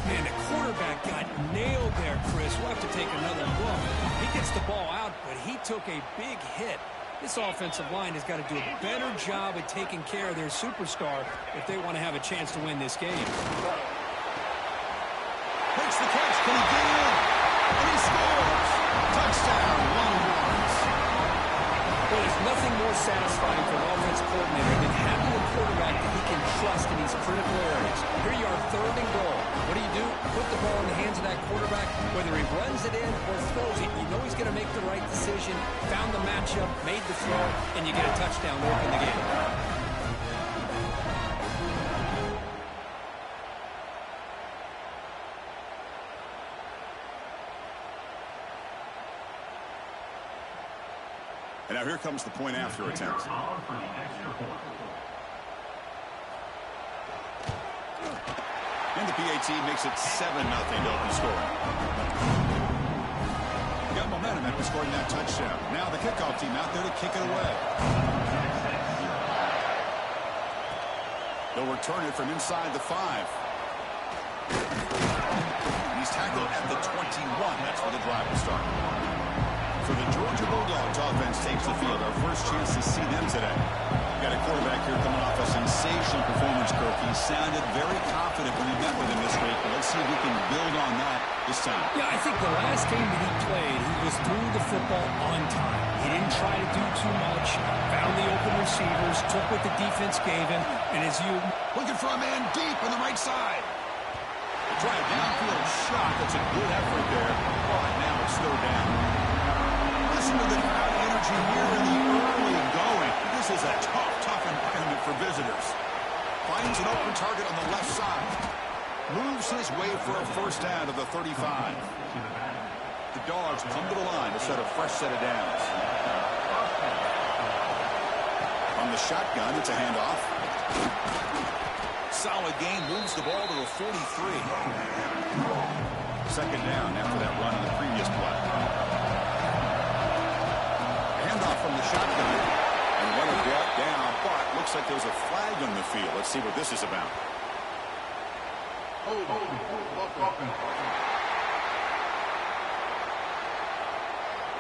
Man, the quarterback got nailed there, Chris. We'll have to take another look. He gets the ball out, but he took a big hit. This offensive line has got to do a better job at taking care of their superstar if they want to have a chance to win this game.
Makes the catch. Can he get in? And he scores. Touchdown, Longhorns.
Well, there's nothing more satisfying for an offense coordinator than having a quarterback that he can trust in these critical areas. Here you are, 3rd and goal. What do? Put the ball in the hands of that quarterback. Whether he runs it in or throws it, you know he's going to make the right decision. Found the matchup, made the throw, and you get a touchdown to open the game.
And now here comes the point after attempt. And the PAT makes it 7-0 to open scoring. Got momentum after scoring that touchdown. Now the kickoff team out there to kick it away. They'll return it from inside the 5. He's tackled at the 21. That's where the drive will start. For the Georgia Bulldogs, offense takes the field. Our first chance to see them today. Got a quarterback here coming off a sensational performance, Kirk. He sounded very confident when he met with him this week. Let's see if we can build on that this time.
Yeah, I think the last game that he played, he was through the football on time. He didn't try to do too much. Found the open receivers, took what the defense gave him, and as you...
Looking for a man deep on the right side. Try a downfield shot. That's a good effort there. Oh, and now it's Moves his way for a first down to the 35. The Dogs come to the line to set a fresh set of downs. On the shotgun, it's a handoff. Solid gain, moves the ball to the 43. Second down after that run in the previous play. Handoff from the shotgun. And what a brought down, but looks like there's a flag on the field. Let's see what this is about.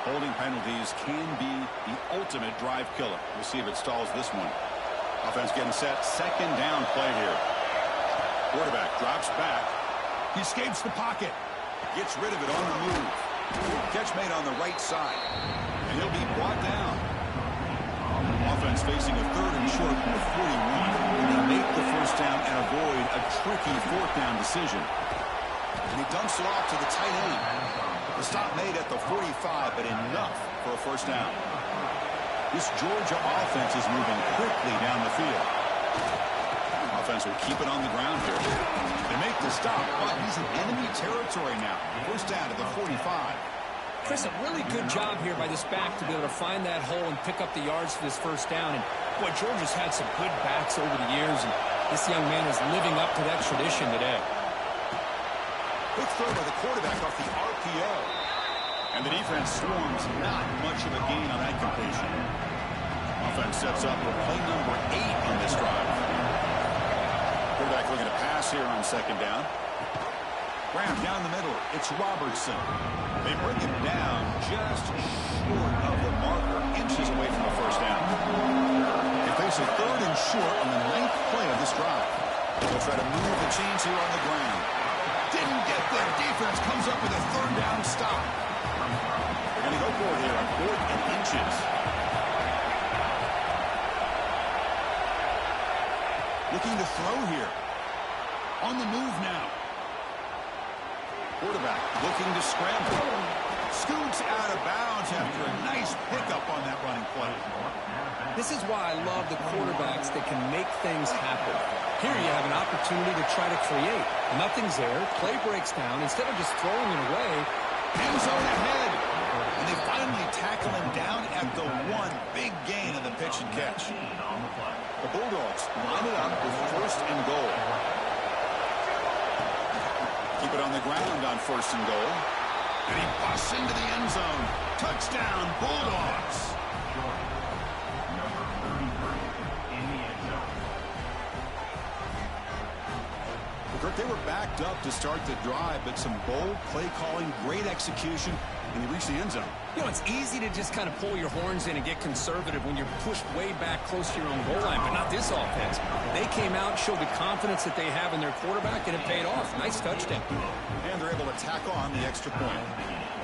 Holding penalties can be the ultimate drive killer. We'll see if it stalls this one. Offense getting set. Second down play here. Quarterback drops back. He escapes the pocket. Gets rid of it on the move. Catch made on the right side. And he'll be brought down. Offense facing a third and short from the 41. And they make the first down and avoid a tricky fourth down decision. And he dumps it off to the tight end. The stop made at the 45, but enough for a first down. This Georgia offense is moving quickly down the field. Offense will keep it on the ground here. They make the stop, but he's in enemy territory now. First down to the 45.
Chris, a really good job here by this back to be able to find that hole and pick up the yards for this first down. And, boy, Georgia's had some good backs over the years, and this young man is living up to that tradition today.
Quick throw by the quarterback off the RPO. And the defense swarms. Not much of a gain on that completion. Offense sets up for play number 8 on this drive. Quarterback looking to pass here on second down. Graham down the middle. It's Robertson. They bring him down just short of the marker. Inches away from the first down. They face a third and short on the 9th play of this drive. They'll try to move the chains here on the ground. Didn't get there. Defense comes up with a third down stop. They're going to go for it here on 4th and inches. Looking to throw here. On the move now. Quarterback looking to scramble. Scoots out of bounds after a nice pickup on that running play.
This is why I love the quarterbacks that can make things happen. Here you have an opportunity to try to create. Nothing's there. Play breaks down. Instead of just throwing it away,
end zone ahead. And they finally tackle him down at the 1. Big gain on the pitch and catch. The Bulldogs line it up with first and goal. Keep it on the ground on first and goal. And he busts into the end zone. Touchdown, Bulldogs. They were backed up to start the drive, but some bold play calling, great execution, and they reached the end zone.
you know, it's easy to just kind of pull your horns in and get conservative when you're pushed way back close to your own goal line, but not this offense. They came out, showed the confidence that they have in their quarterback, and it paid off. Nice touchdown.
And they're able to tack on the extra point.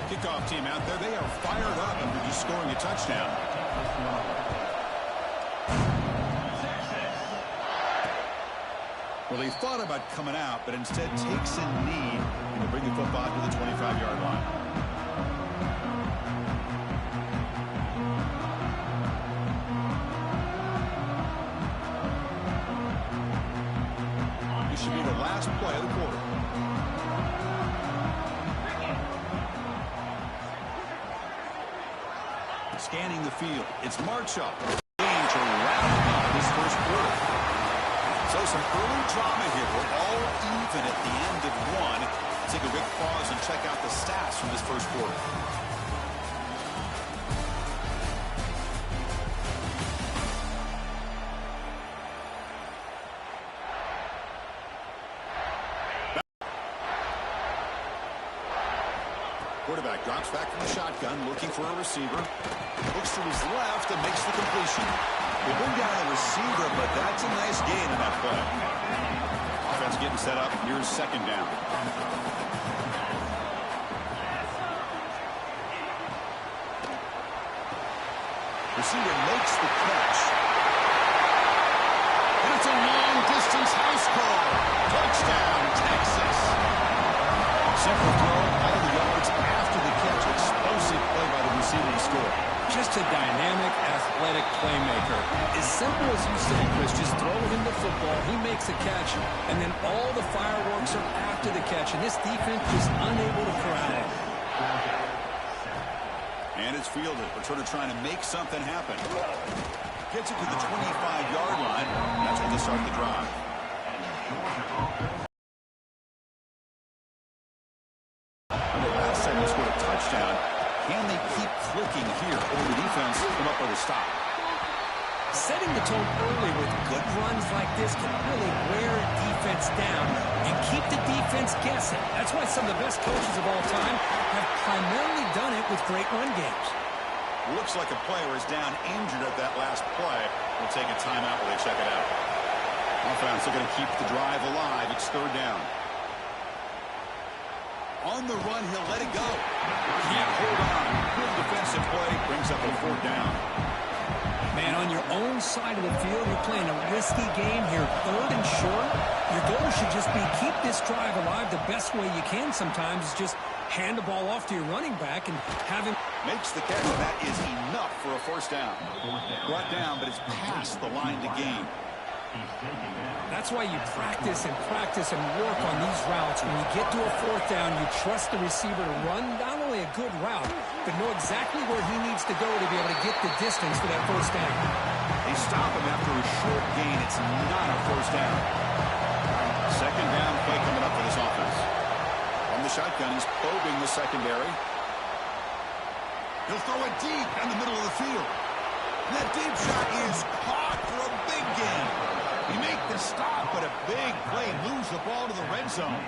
Kickoff team out there, they are fired up after just scoring a touchdown. Well, they thought about coming out, but instead takes a knee and to bring the football to the 25-yard line. This should be the last play of the quarter. Scanning the field, it's Marchuk. Game to round up this first quarter. So some early drama here. We're all even at the end of one. Take a quick pause and check out the stats from this first quarter. Quarterback drops back from the shotgun, looking for a receiver. Looks to his left and makes the completion. They bring down the receiver, but that's a nice gain in that play. Offense getting set up. Here's second down. Receiver makes the catch. And it's a long-distance house call. Touchdown, Texas. Simple throw, all the yards after the catch. Explosive play by the receiver to score.
Just a dynamic, athletic athletic playmaker. As simple as you say, Chris, just throw him the football, he makes a catch, and then all the fireworks are after the catch, and this defense is unable to corral it.
And it's fielded. Returner trying to make something happen. Gets it to the 25-yard line. That's when they start the drive. And the last second scored a touchdown. Can they keep clicking here, or the defense come up with a stop?
Setting the tone early with good runs like this can really wear a defense down and keep the defense guessing. That's why some of the best coaches of all time have primarily done it with great run games.
Looks like a player is down injured at that last play. We'll take a timeout while they check it out. Offense looking to keep the drive alive. It's third down. On the run, he'll let it go. Can't hold on. Good defensive play. Brings up a fourth down.
Man, on your own side of the field, you're playing a risky game here. Third and short. Your goal should just be keep this drive alive the best way you can sometimes is just hand the ball off to your running back and have him.
Makes the catch, and that is enough for a first down. Brought down, but it's past the line to gain.
That's why you practice and work on these routes. When you get to a fourth down, you trust the receiver to run not only a good route, but know exactly where he needs to go to be able to get the distance for that first down.
They stop him after a short gain. It's not a first down. Second down play coming up for this offense. From the shotgun, he's probing the secondary. He'll throw it deep in the middle of the field. And that deep shot is caught for a big gain. He make the stop, but a big play moves the ball to the red zone.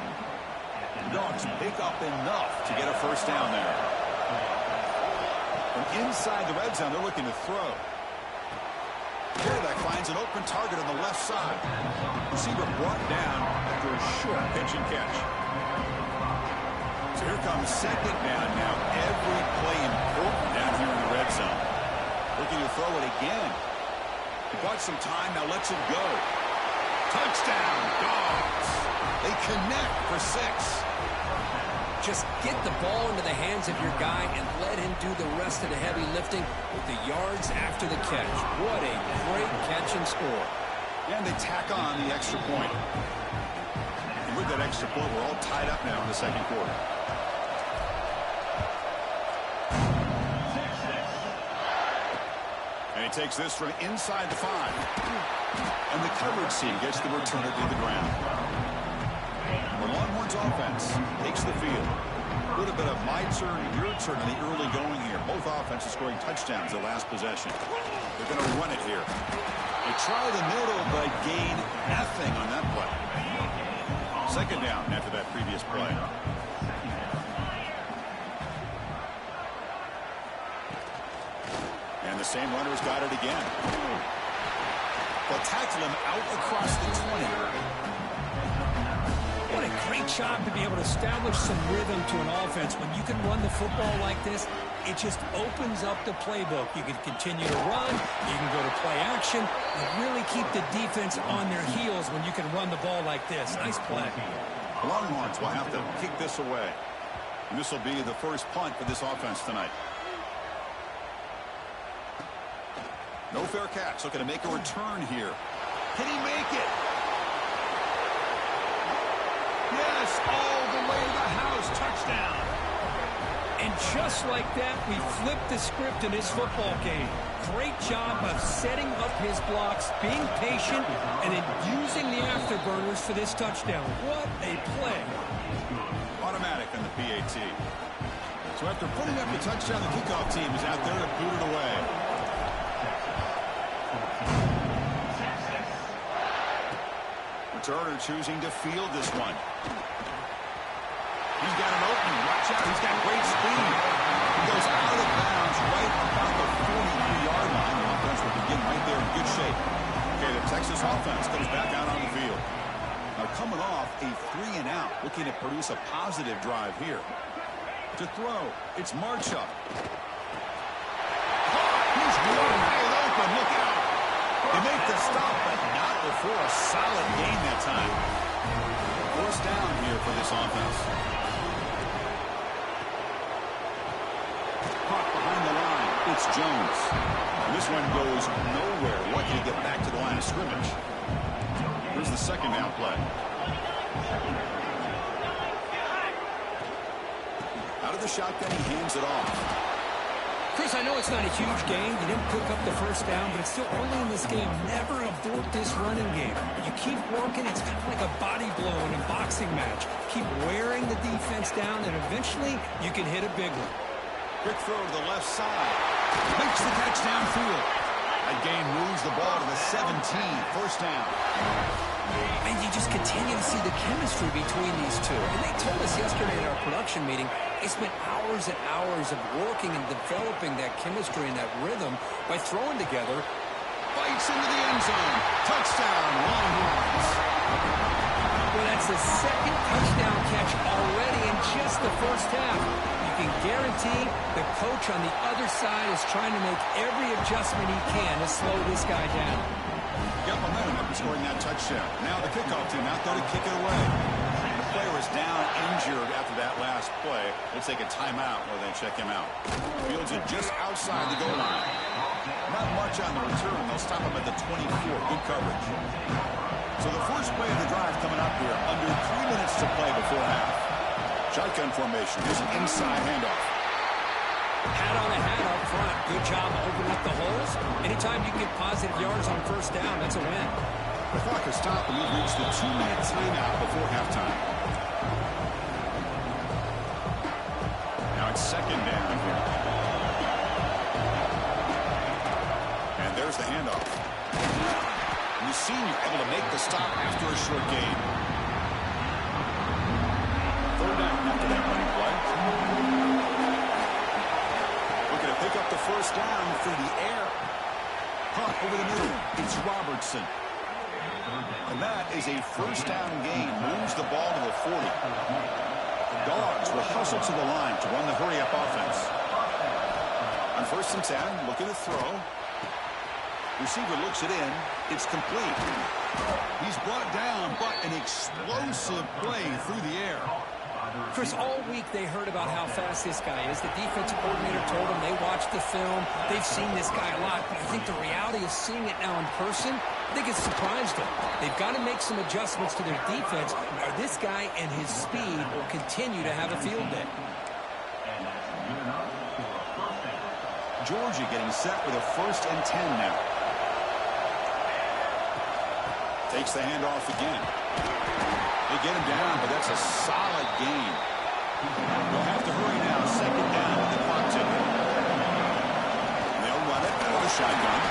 The Dogs pick up enough to get a first down there. From inside the red zone, they're looking to throw. Quarterback finds an open target on the left side. Receiver brought down after a short pitch and catch. So here comes second down now. Every play important down here in the red zone. Looking to throw it again. He bought some time, now lets it go. Touchdown, Dogs. They connect for 6.
Just get the ball into the hands of your guy and let him do the rest of the heavy lifting with the yards after the catch. What a great catch and score.
And they tack on the extra point. And with that extra point, we're all tied up now in the second quarter. And he takes this from inside the 5. And the coverage team gets the returner to the ground. The Longhorns offense takes the field. A little bit of my turn, your turn in the early going here. Both offenses scoring touchdowns the last possession. They're going to run it here. They try the middle, but gain nothing on that play. Second down after that previous play. And the same runner's got it again. They'll tackle him out across the 20.
What a great job to be able to establish some rhythm to an offense. When you can run the football like this, it just opens up the playbook. You can continue to run. You can go to play action. And really keep the defense on their heels when you can run the ball like this. Nice play.
The Longhorns will have to kick this away. And this will be the first punt for this offense tonight. No fair catch. Looking to make a return here. Can he make it? Yes, all the way to the house. Touchdown.
And just like that, we flipped the script in this football game. Great job of setting up his blocks, being patient, and then using the afterburners for this touchdown. What a play.
Automatic on the PAT. So after putting up the touchdown, the kickoff team is out there to boot it away. Returner choosing to field this one. He's got an opening. Watch out. He's got great speed. He goes out of bounds right about the 43-yard line. The offense will begin right there in good shape. Okay, the Texas offense comes back out on the field. Now coming off a 3-and-out, looking to produce a positive drive here. To throw, it's Marchup. He's wide open. Look out. They make the stop, but not before a solid gain that time. Force down here for this offense. Caught behind the line. It's Jones. And this one goes nowhere. Lucky to get back to the line of scrimmage. Here's the second down play. Out of the shotgun, he hands it off.
Chris, I know it's not a huge game. You didn't pick up the first down, but it's still early in this game. Never abort this running game. You keep working. It's kind of like a body blow in a boxing match. Keep wearing the defense down, and eventually you can hit a big one.
Quick throw to the left side. Makes the catch downfield. That gain moves the ball to the 17. First down.
And you just continue to see the chemistry between these two. And they told us yesterday at our production meeting, they spent hours and hours of working and developing that chemistry and that rhythm by throwing together.
Bites into the end zone. Touchdown, Longhorns.
Well, that's the second touchdown catch already in just the first half. You can guarantee the coach on the other side is trying to make every adjustment he can to slow this guy down.
Got momentum after scoring that touchdown. Now the kickoff team out there to kick it away. The player is down injured after that last play. They'll take a timeout while they check him out. Fields it just outside the goal line. Not much on the return. They'll stop him at the 24. Good coverage. So the first play of the drive coming up here. Under 3 minutes to play before half. Shotgun formation. Here's an inside handoff.
Hat on a hat up front. Good job opening up the holes. Anytime you get positive yards on first down, that's a win.
The clock has stopped, and we've reached the 2-minute timeout before halftime. Now it's second down here. And there's the handoff. And the senior able to make the stop after a short gain. Third down after that running play. Looking to pick up the first down through the air. Punt over the middle. It's Robertson. And that is a first down gain. Moves the ball to the 40. Dogs will hustle to the line to run the hurry-up offense. On first and 10, looking to throw. Receiver looks it in. It's complete. He's brought down, but an explosive play through the air.
Chris, all week they heard about how fast this guy is. The defensive coordinator told them they watched the film. They've seen this guy a lot. But I think the reality of seeing it now in person, I think it's surprised them. They've got to make some adjustments to their defense, or this guy and his speed will continue to have a field day.
Georgia getting set with a first and 10 now. Takes the handoff again. They get him down, but that's a solid gain. They'll have to hurry now. Second down with the clock ticking. They'll run it out of the shotgun.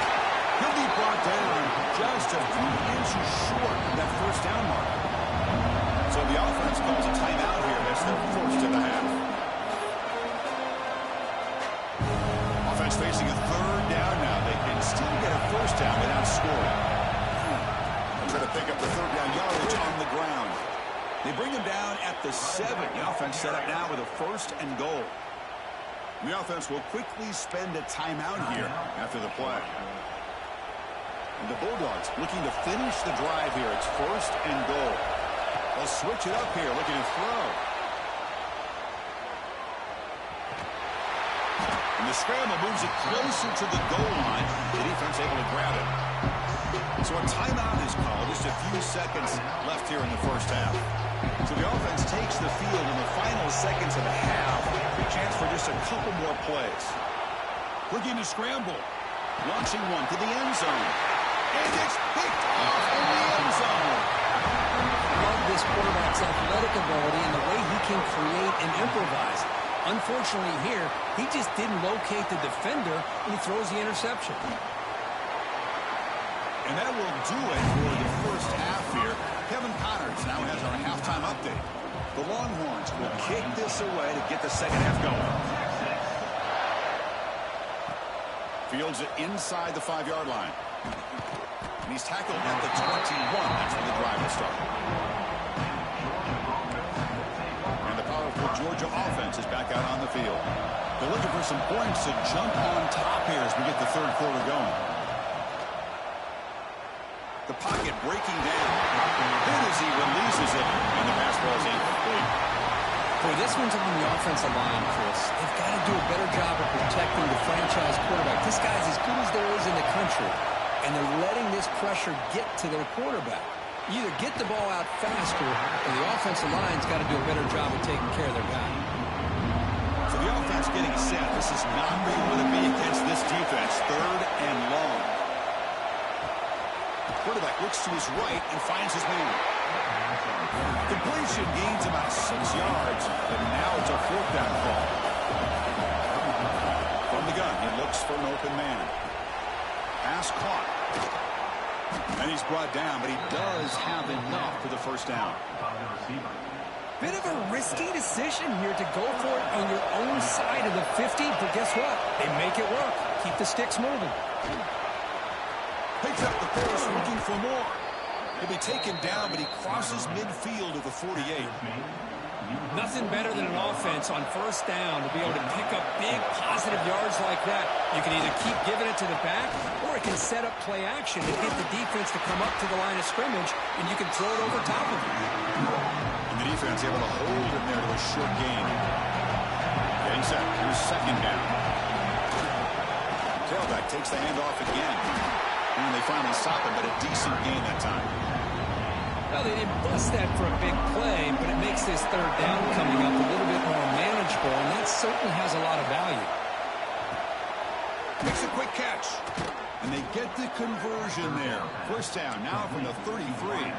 He'll be brought down just a few inches short of that first down mark. So the offense calls a timeout here. That's their first of the half. Offense facing a third down now. They can still get a first down without scoring. They'll try to pick up the third down yardage on the ground. They bring him down at the 7. The offense set up now with a first and goal. The offense will quickly spend a timeout here after the play. And the Bulldogs looking to finish the drive here. It's first and goal. They'll switch it up here, looking to throw. And the scramble moves it closer to the goal line. The defense able to grab it. So a timeout is called. Just a few seconds left here in the first half. So the offense takes the field in the final seconds of the half. A chance for just a couple more plays. Looking to scramble. Launching one to the end zone. And it's picked off in the end zone.
I love this quarterback's athletic ability and the way he can create and improvise. Unfortunately here, he just didn't locate the defender and he throws the interception.
And that will do it for the first half here. Kevin Connors now has our halftime update. The Longhorns will kick this away to get the second half going. Fields it inside the 5-yard line. And he's tackled at the 21. That's where the drive will start. And the powerful Georgia offense is back out on the field. They're looking for some points to jump on top here as we get the third quarter going. The pocket breaking down. Then as he releases it, and the pass ball is incomplete.
Boy, this one's on the offensive line, Chris. They've got to do a better job of protecting looking to franchise quarterback. This guy's as good as there is in the country, and they're letting this pressure get to their quarterback. You either get the ball out faster, or the offensive line's got to do a better job of taking care of their guy.
So the offense getting set. This is not where you want to be against this defense. 3rd and long. The quarterback looks to his right and finds his man. Completion gains about 6 yards, but now it's a 4th down call. From the gun, he looks for an open man. Pass caught. And he's brought down, but he does have enough for the 1st down.
Bit of a risky decision here to go for it on your own side of the 50, but guess what? They make it work. Keep the sticks moving.
Picks up the pace, looking for more. He'll be taken down, but he crosses midfield of the 48.
Nothing better than an offense on 1st down to be able to pick up big positive yards like that. You can either keep giving it to the back, or it can set up play action and get the defense to come up to the line of scrimmage, and you can throw it over top of them.
And the defense able to hold him there to a short gain. Getting set. Here's 2nd down. Tailback takes the handoff again. And they finally stop him, but a decent gain that time.
Well, they didn't bust that for a big play, but it makes this 3rd down coming up a little bit more manageable, and that certainly has a lot of value.
Makes a quick catch. And they get the conversion there. 1st down now from the 33.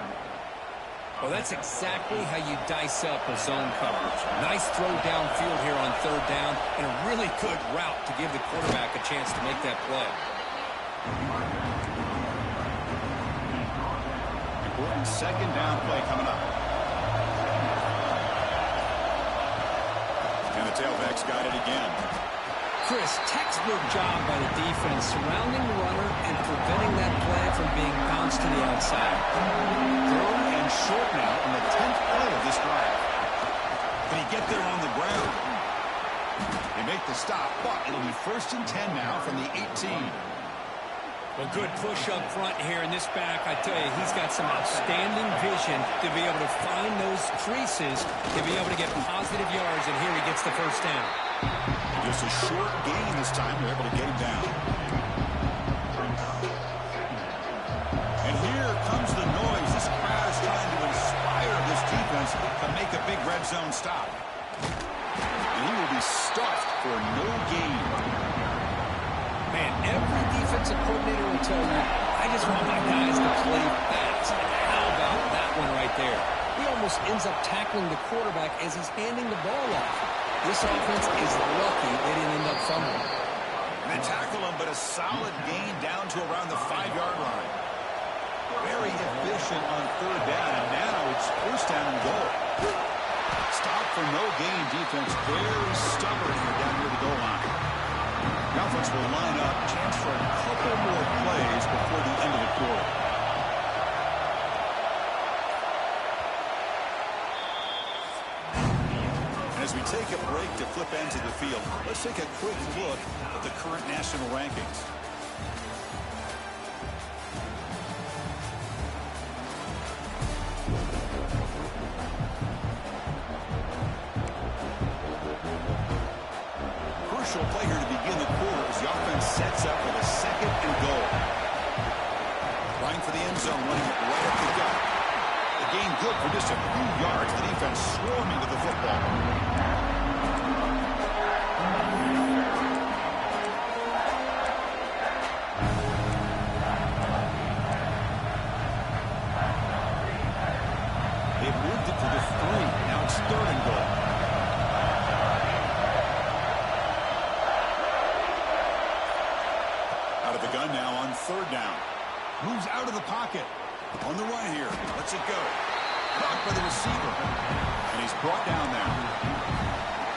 Well, that's exactly how you dice up a zone coverage. Nice throw downfield here on 3rd down, and a really good route to give the quarterback a chance to make that play.
Important 2nd down play coming up. And the tailback's got it again.
Chris, textbook job by the defense surrounding the runner and preventing that play from being bounced to the outside.
3rd and short now on the 10th play of this drive. Can he get there on the ground? They make the stop, but it'll be 1st and 10 now from the 18.
Well, good push up front here in this back. I tell you, he's got some outstanding vision to be able to find those creases, to be able to get positive yards, and here he gets the 1st down.
Just a short gain this time. They're able to get him down. And here comes the noise. This crowd is trying to inspire this defense to make a big red zone stop. And he will be stuffed for no gain.
Man, every defensive coordinator will tell you, I just want my guys to play fast. And how about that one right there? He almost ends up tackling the quarterback as he's handing the ball off. This offense is lucky they didn't end up fumbling.
And they tackle him, but a solid gain down to around the 5-yard line. Very efficient on 3rd down, and now it's 1st down and goal. Stop for no gain defense. Very stubborn here down near the goal line. The offense will line up. Chance for a couple more plays before the end of the quarter. As we take a break to flip ends of the field, let's take a quick look at the current national rankings. Crucial play here to begin the quarter as the offense sets up with a 2nd and goal. Trying for the end zone, running it right up the gut. The gain good for just a few yards. The defense swarming to the football. They've moved it to the 3. Now it's 3rd and goal. Out of the gun now on 3rd down. Moves out of the pocket. On the run here. Lets it go. Blocked by the receiver. And he's brought down there.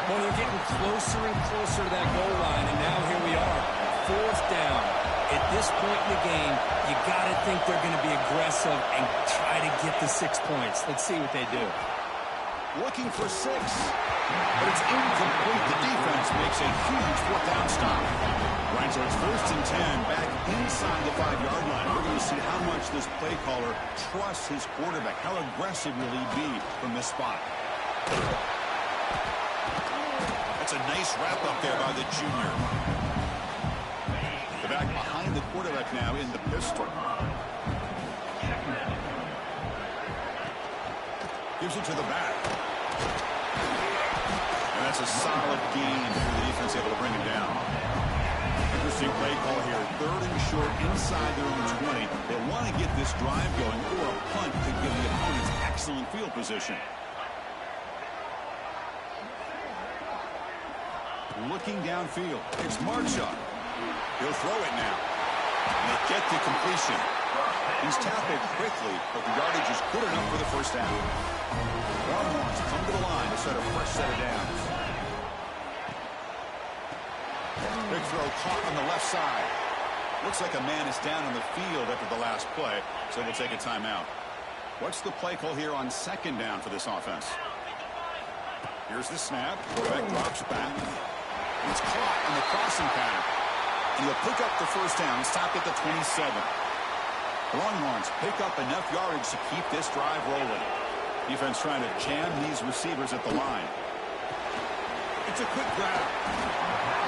Well, they're getting closer and closer to that goal line, and now here we are. 4th down. At this point in the game, you got to think they're going to be aggressive and try to get the 6 points. Let's see what they do.
Looking for 6. But it's incomplete. The defense makes a huge 4th down stop. Right, so it's 1st and 10 back inside the 5-yard line. We're going to see how much this play caller trusts his quarterback. How aggressive will he be from this spot? That's a nice wrap up there by the junior. quarterback now in the pistol. Gives it to the back. And that's a solid gain for the defense, able to bring it down. Interesting play call here. 3rd and short inside their own 20. They want to get this drive going, or a punt could give the opponents excellent field position. Looking downfield. It's Marchuk. He'll throw it now. And they get the completion. He's tackled quickly, but the yardage is good enough for the first down. Longhorns come to the line to start a fresh set of downs. Big throw caught on the left side. Looks like a man is down on the field after the last play, so we'll take a timeout. What's the play call here on 2nd down for this offense? Here's the snap. Quarterback drops back. It's caught on the crossing pattern. And he'll pick up the first down, stop at the 27. The Longhorns pick up enough yardage to keep this drive rolling. Defense trying to jam these receivers at the line. It's a quick grab.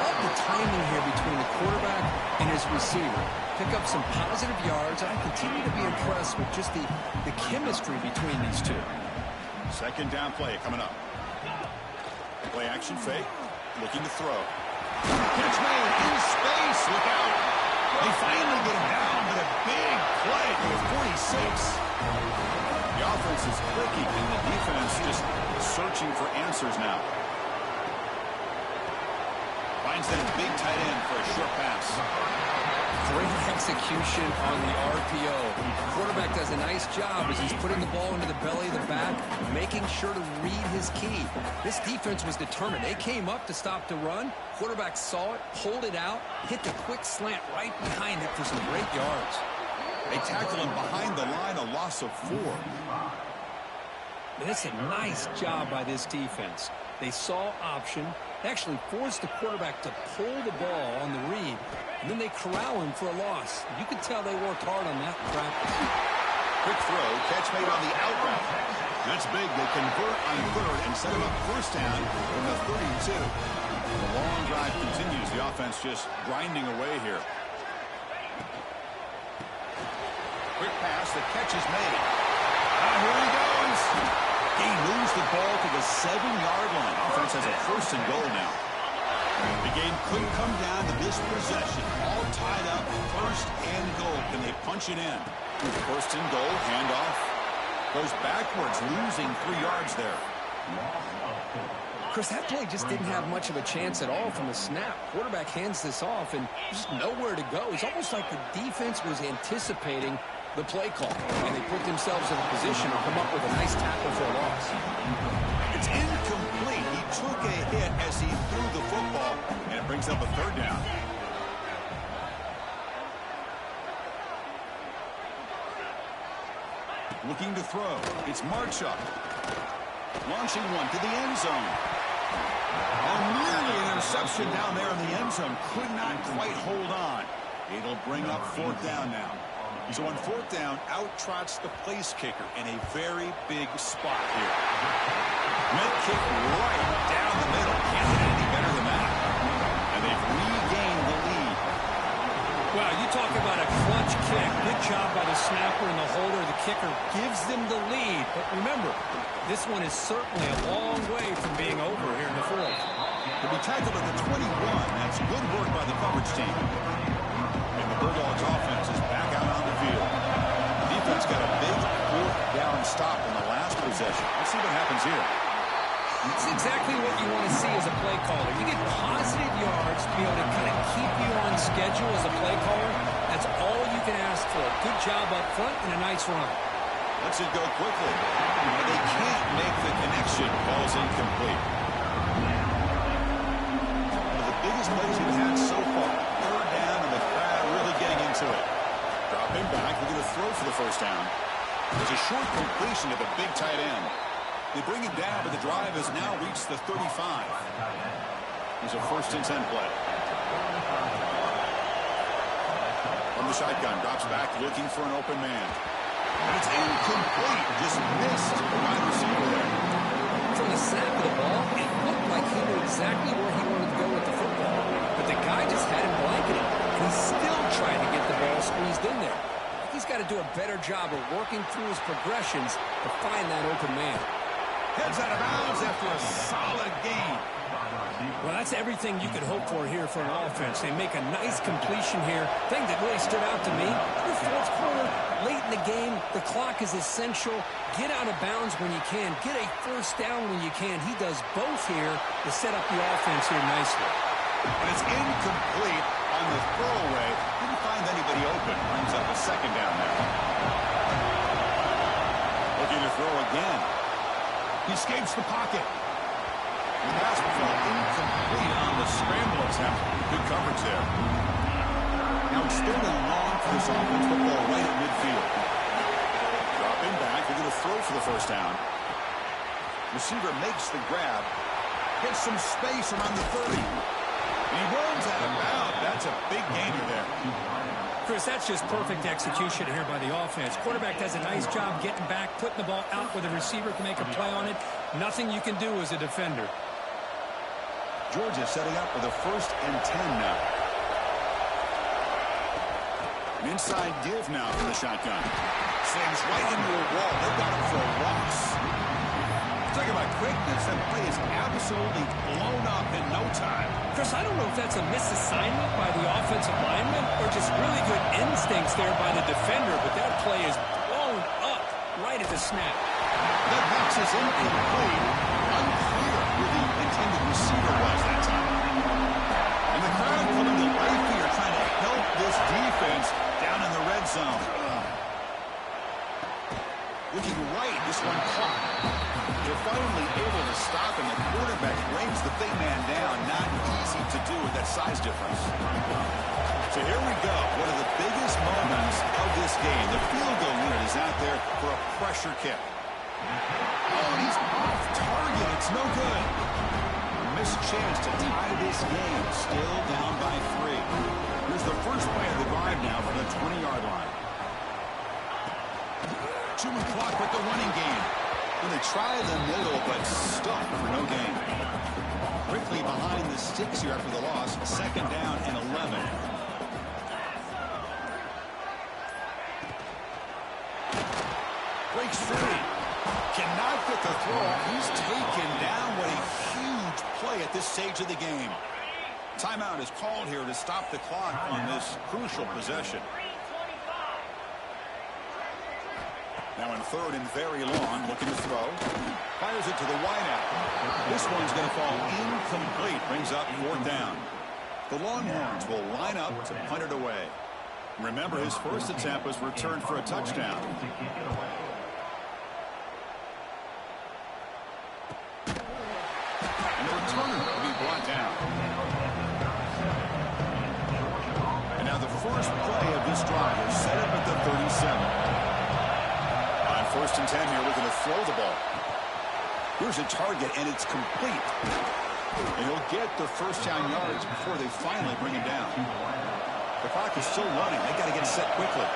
Love the timing here between the quarterback and his receiver. Pick up some positive yards. I continue to be impressed with just the chemistry between these two.
2nd down play coming up. Play action fake. Looking to throw. Catch made in space. Look out. They finally get him down, but a big play to the 46. The offense is clicking, and the defense just searching for answers now. Finds that big tight end for a short pass.
Great execution on the RPO. The quarterback does a nice job as he's putting the ball into the belly of the back, making sure to read his key. This defense was determined. They came up to stop the run. Quarterback saw it, pulled it out, hit the quick slant right behind it for some great yards.
They tackle him behind the line, a loss of 4.
That's a nice job by this defense. They saw option, actually forced the quarterback to pull the ball on the read, and then they corral him for a loss. You could tell they worked hard on that practice.
Quick throw, catch made on the out route. That's big. They convert on 3rd and set him up first down from the 32. The long drive continues. The offense just grinding away here. Quick pass, the catch is made. Here he goes. He moves the ball to the 7-yard line. Offense has a 1st and goal now. The game could come down to this possession. All tied up, 1st and goal. Can they punch it in? 1st and goal, handoff. Goes backwards, losing 3 yards there.
Chris, that play just didn't have much of a chance at all from the snap. Quarterback hands this off and just nowhere to go. It's almost like the defense was anticipating the play call, and they put themselves in a position to come up with a nice tackle for a loss.
It's incomplete. He took a hit as he threw the football, and it brings up a 3rd down. Looking to throw. It's Marchuk. Launching one to the end zone. Oh, nearly an interception down there in the end zone. Could not quite hold on. It'll bring up 4th down now. So on 4th down, out trots the place kicker in a very big spot here. Mid kick right down the middle. Can't get any better than that. And they've regained the lead.
Well, you talk about a clutch kick. Good job by the snapper and the holder. The kicker gives them the lead. But remember, this one is certainly a long way from being over here in the 4th.
To be tackled at the 21, that's good work by the coverage team. And the Bulldogs offense is back out on the field. The defense got a big 4th down stop in the last possession. Let's see what happens here.
It's exactly what you want to see as a play caller. You get positive yards to be able to kind of keep you on schedule as a play caller. That's all you can ask for. Good job up front and a nice run.
Lets it go quickly. And they can't make the connection. Ball's incomplete. One of the biggest plays we've had so far. 3rd down and the crowd really getting into it. Dropping back. We're going to throw for the first down. There's a short completion to the big tight end. They bring it down, but the drive has now reached the 35. There's a 1st and 10 play. From the shotgun, drops back, looking for an open man. And it's incomplete. Just missed the wide receiver there.
From the snap of the ball, it looked like he knew exactly where he wanted to go with the football. But the guy just had him blanketed, and he still tried to get the ball do a better job of working through his progressions to find that open man.
Heads out of bounds after a solid gain.
Well, that's everything you could hope for here for an offense. They make a nice completion here. Thing that really stood out to me, the fourth quarter, late in the game, the clock is essential. Get out of bounds when you can. Get a first down when you can. He does both here to set up the offense here nicely.
But it's incomplete on the throwaway. Didn't find anybody open. Brings up a second down there. Looking to throw again. He escapes the pocket. The pass fell incomplete on the scramble attempt. Good coverage there. Now it's third and long for this offense. Football right at midfield. Dropping back. They're going to throw for the first down. Receiver makes the grab. Gets some space around the 30. And he runs out of bounds. That's a big gainer there.
Chris, that's just perfect execution here by the offense. Quarterback does a nice job getting back, putting the ball out where the receiver can make a play on it. Nothing you can do as a defender.
Georgia setting up for the 1st and 10 now. An inside give now from the shotgun. Slings right into a wall. They've got him for a loss. Talking about quickness, that play is absolutely blown up in no time.
Chris, I don't know if that's a misassignment by the offensive lineman or just really good instincts there by the defender, but that play is blown up right at the snap.
That box is incomplete. Unclear who the intended receiver was that time. And the crowd coming to life here trying to help this defense down in the red zone. Looking right, this one caught. They're finally able to stop him. The quarterback brings the big man down. Not easy to do with that size difference. So here we go. One of the biggest moments of this game. The field goal unit is out there for a pressure kick. Oh, and he's off target. It's no good. A missed chance to tie this game. Still down by 3. Here's the first play of the drive now from the 20-yard line. Chewing clock with the running game. And they try the middle, but stuck for no gain. Quickly behind the sticks here after the loss. 2nd down and 11. Breaks free. Cannot get the throw. He's taken down. What a huge play at this stage of the game. Timeout is called here to stop the clock on this crucial possession. Now in 3rd and very long, looking to throw. Fires it to the wideout. This one's going to fall incomplete. Brings up 4th down. The Longhorns will line up to punt it away. Remember, his first attempt was returned for a touchdown. And the returner will be brought down. And now the first play of this drive is set up at the 37. 1st and 10 here, looking to throw the ball. Here's a target, and it's complete. And he'll get the first down yards before they finally bring him down. The clock is still running. They got to get set quickly.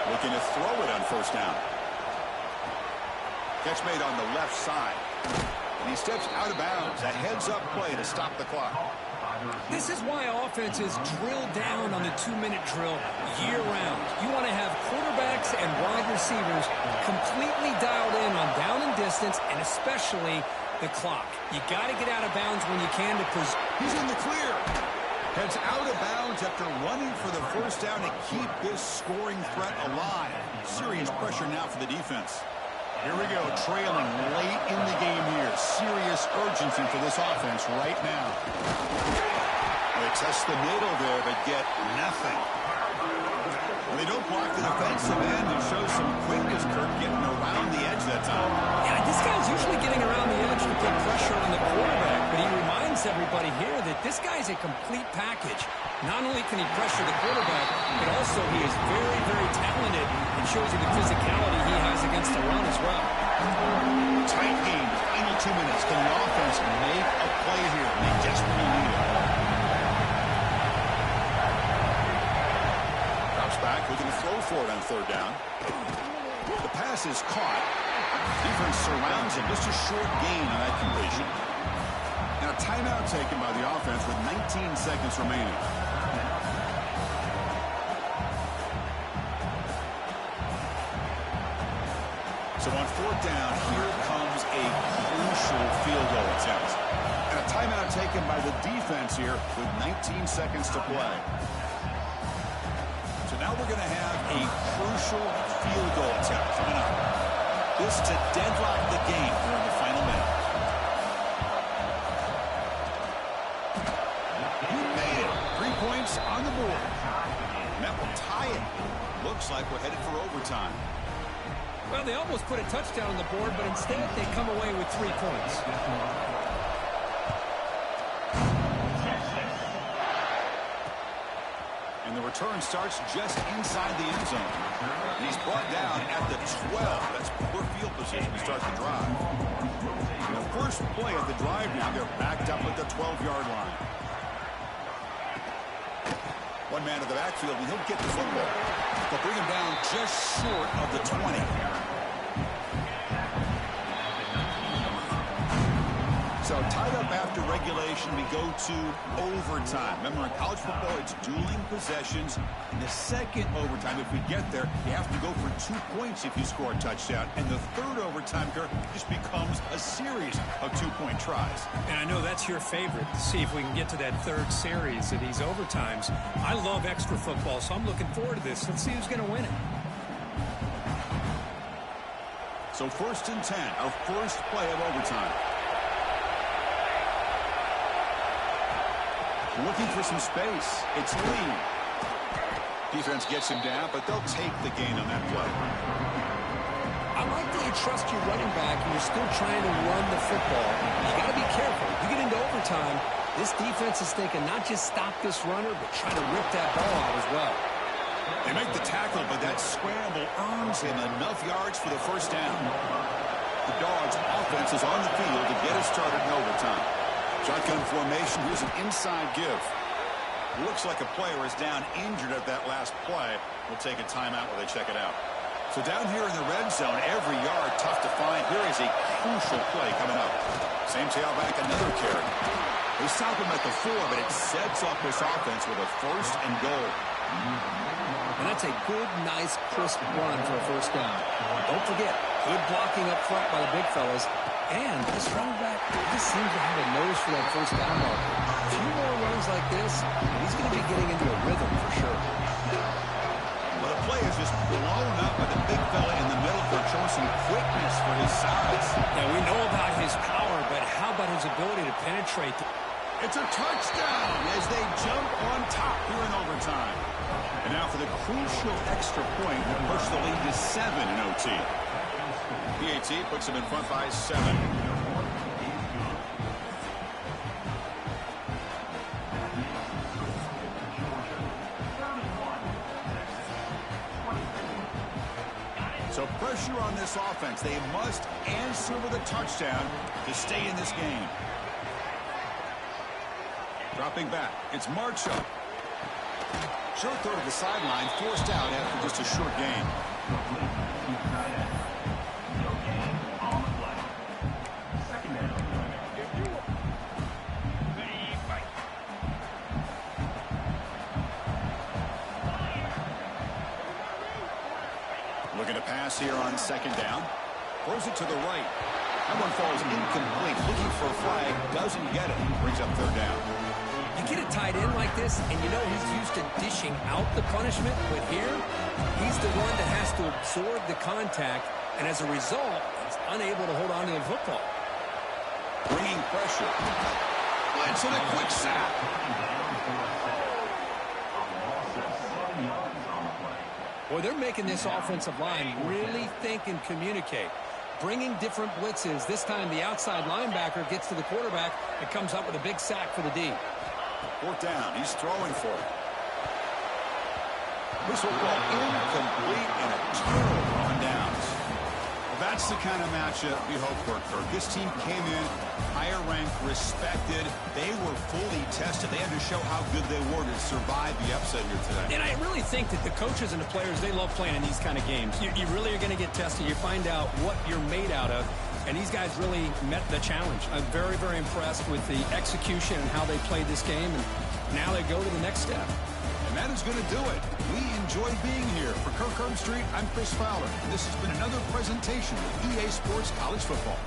Looking to throw it on 1st down. Catch made on the left side. And he steps out of bounds. A heads-up play to stop the clock.
This is why offenses drill down on the 2-minute drill year-round. You want to have quarterbacks and wide receivers completely dialed in on down and distance, and especially the clock. You got to get out of bounds when you can to preserve.
He's in the clear. Heads out of bounds after running for the first down to keep this scoring threat alive. Serious pressure now for the defense. Here we go, trailing late in the game here. Serious urgency for this offense right now. They test the middle there, but get nothing. Well, they don't block the defensive end. They show some quickness, Kirk, getting around the edge that time.
Yeah, this guy's usually getting around the edge to put pressure on the quarterback, but he reminds everybody here that this guy's a complete package. Not only can he pressure the quarterback, but also he is very, very talented and shows you the physicality he has against the run as well.
Tight game, final 2 minutes. Can the offense make a play here? They desperately need it. Drops back, looking to throw for it on 3rd down. The pass is caught. Defense surrounds him. Just a short gain on that completion. And a timeout taken by the offense with 19 seconds remaining. So on fourth down, here comes a crucial field goal attempt. And a timeout taken by the defense here with 19 seconds to play. So now we're going to have a crucial field goal attempt coming up. This to deadlock the game during the final minute. You made it. 3 points on the board. And that will tie it. Looks like we're headed for overtime.
Well, they almost put a touchdown on the board, but instead they come away with 3 points.
And the return starts just inside the end zone. And he's brought down at the 12. That's poor field position to start the drive. And the first play of the drive now, they're backed up at the 12-yard line. One man in the backfield, and he'll get the football. They'll bring him down just short of the 20. So tied up after regulation, we go to overtime. Remember, in college football, it's dueling possessions. In the second overtime, if we get there, you have to go for 2 points if you score a touchdown. And the third overtime, Kirk, just becomes a series of 2-point tries.
And I know that's your favorite, to see if we can get to that third series of these overtimes. I love extra football, so I'm looking forward to this. Let's see who's going to win it.
So 1st and 10, our first play of overtime. Looking for some space. It's Lee. Defense gets him down, but they'll take the gain on that play.
I like that you trust your running back and you're still trying to run the football. You got to be careful. You get into overtime, this defense is thinking not just stop this runner, but try to rip that ball out as well.
They make the tackle, but that scramble earns him enough yards for the first down. The Dogs' offense is on the field to get us started in overtime. Shotgun formation, here's an inside give. Looks like a player is down injured at that last play. We'll take a timeout while they check it out. So down here in the red zone, every yard tough to find. Here is a crucial play coming up. Same tailback, another carry. They stop him at the 4, but it sets up this offense with a 1st and goal.
And that's a good, nice, crisp run for a first down. Don't forget, good blocking up front by the big fellas. And this running back just seems to have a nose for that first down marker. A few more runs like this, and he's going to be getting into a rhythm for sure.
Well, the play is just blown up by the big fella in the middle for showing some quickness for his size.
Now, we know about his power, but how about his ability to penetrate?
It's a touchdown as they jump on top here in overtime. And now for the crucial extra point that pushed the lead to 7 in OT. PAT puts them in front by 7. So pressure on this offense. They must answer with a touchdown to stay in this game. Dropping back, it's Marshall. Short throw to the sideline, forced out after just a short gain. Looking to pass here on 2nd down. Throws it to the right. That one falls incomplete. Looking for a flag. Doesn't get it. Brings up 3rd down.
You get it tight end like this, and you know he's used to dishing out the punishment, but here, he's the one that has to absorb the contact, and as a result, he's unable to hold on to the football.
Bringing pressure. Blitz and a quick sack.
Boy, they're making this offensive line really think and communicate. Bringing different blitzes. This time the outside linebacker gets to the quarterback and comes up with a big sack for the D.
4th down. He's throwing for it. Whistle ball incomplete and a turnover on downs. Well, that's the kind of matchup we hope for, Kirk. This team came in higher ranked, respected. They were fully tested. They had to show how good they were to survive the upset here today.
And I really think that the coaches and the players, they love playing in these kind of games. You really are going to get tested. You find out what you're made out of. And these guys really met the challenge. I'm very, very impressed with the execution and how they played this game. And now they go to the next step.
And that is going to do it. We enjoy being here. For Kirk Herbstreit, I'm Chris Fowler, and this has been another presentation of EA Sports College Football.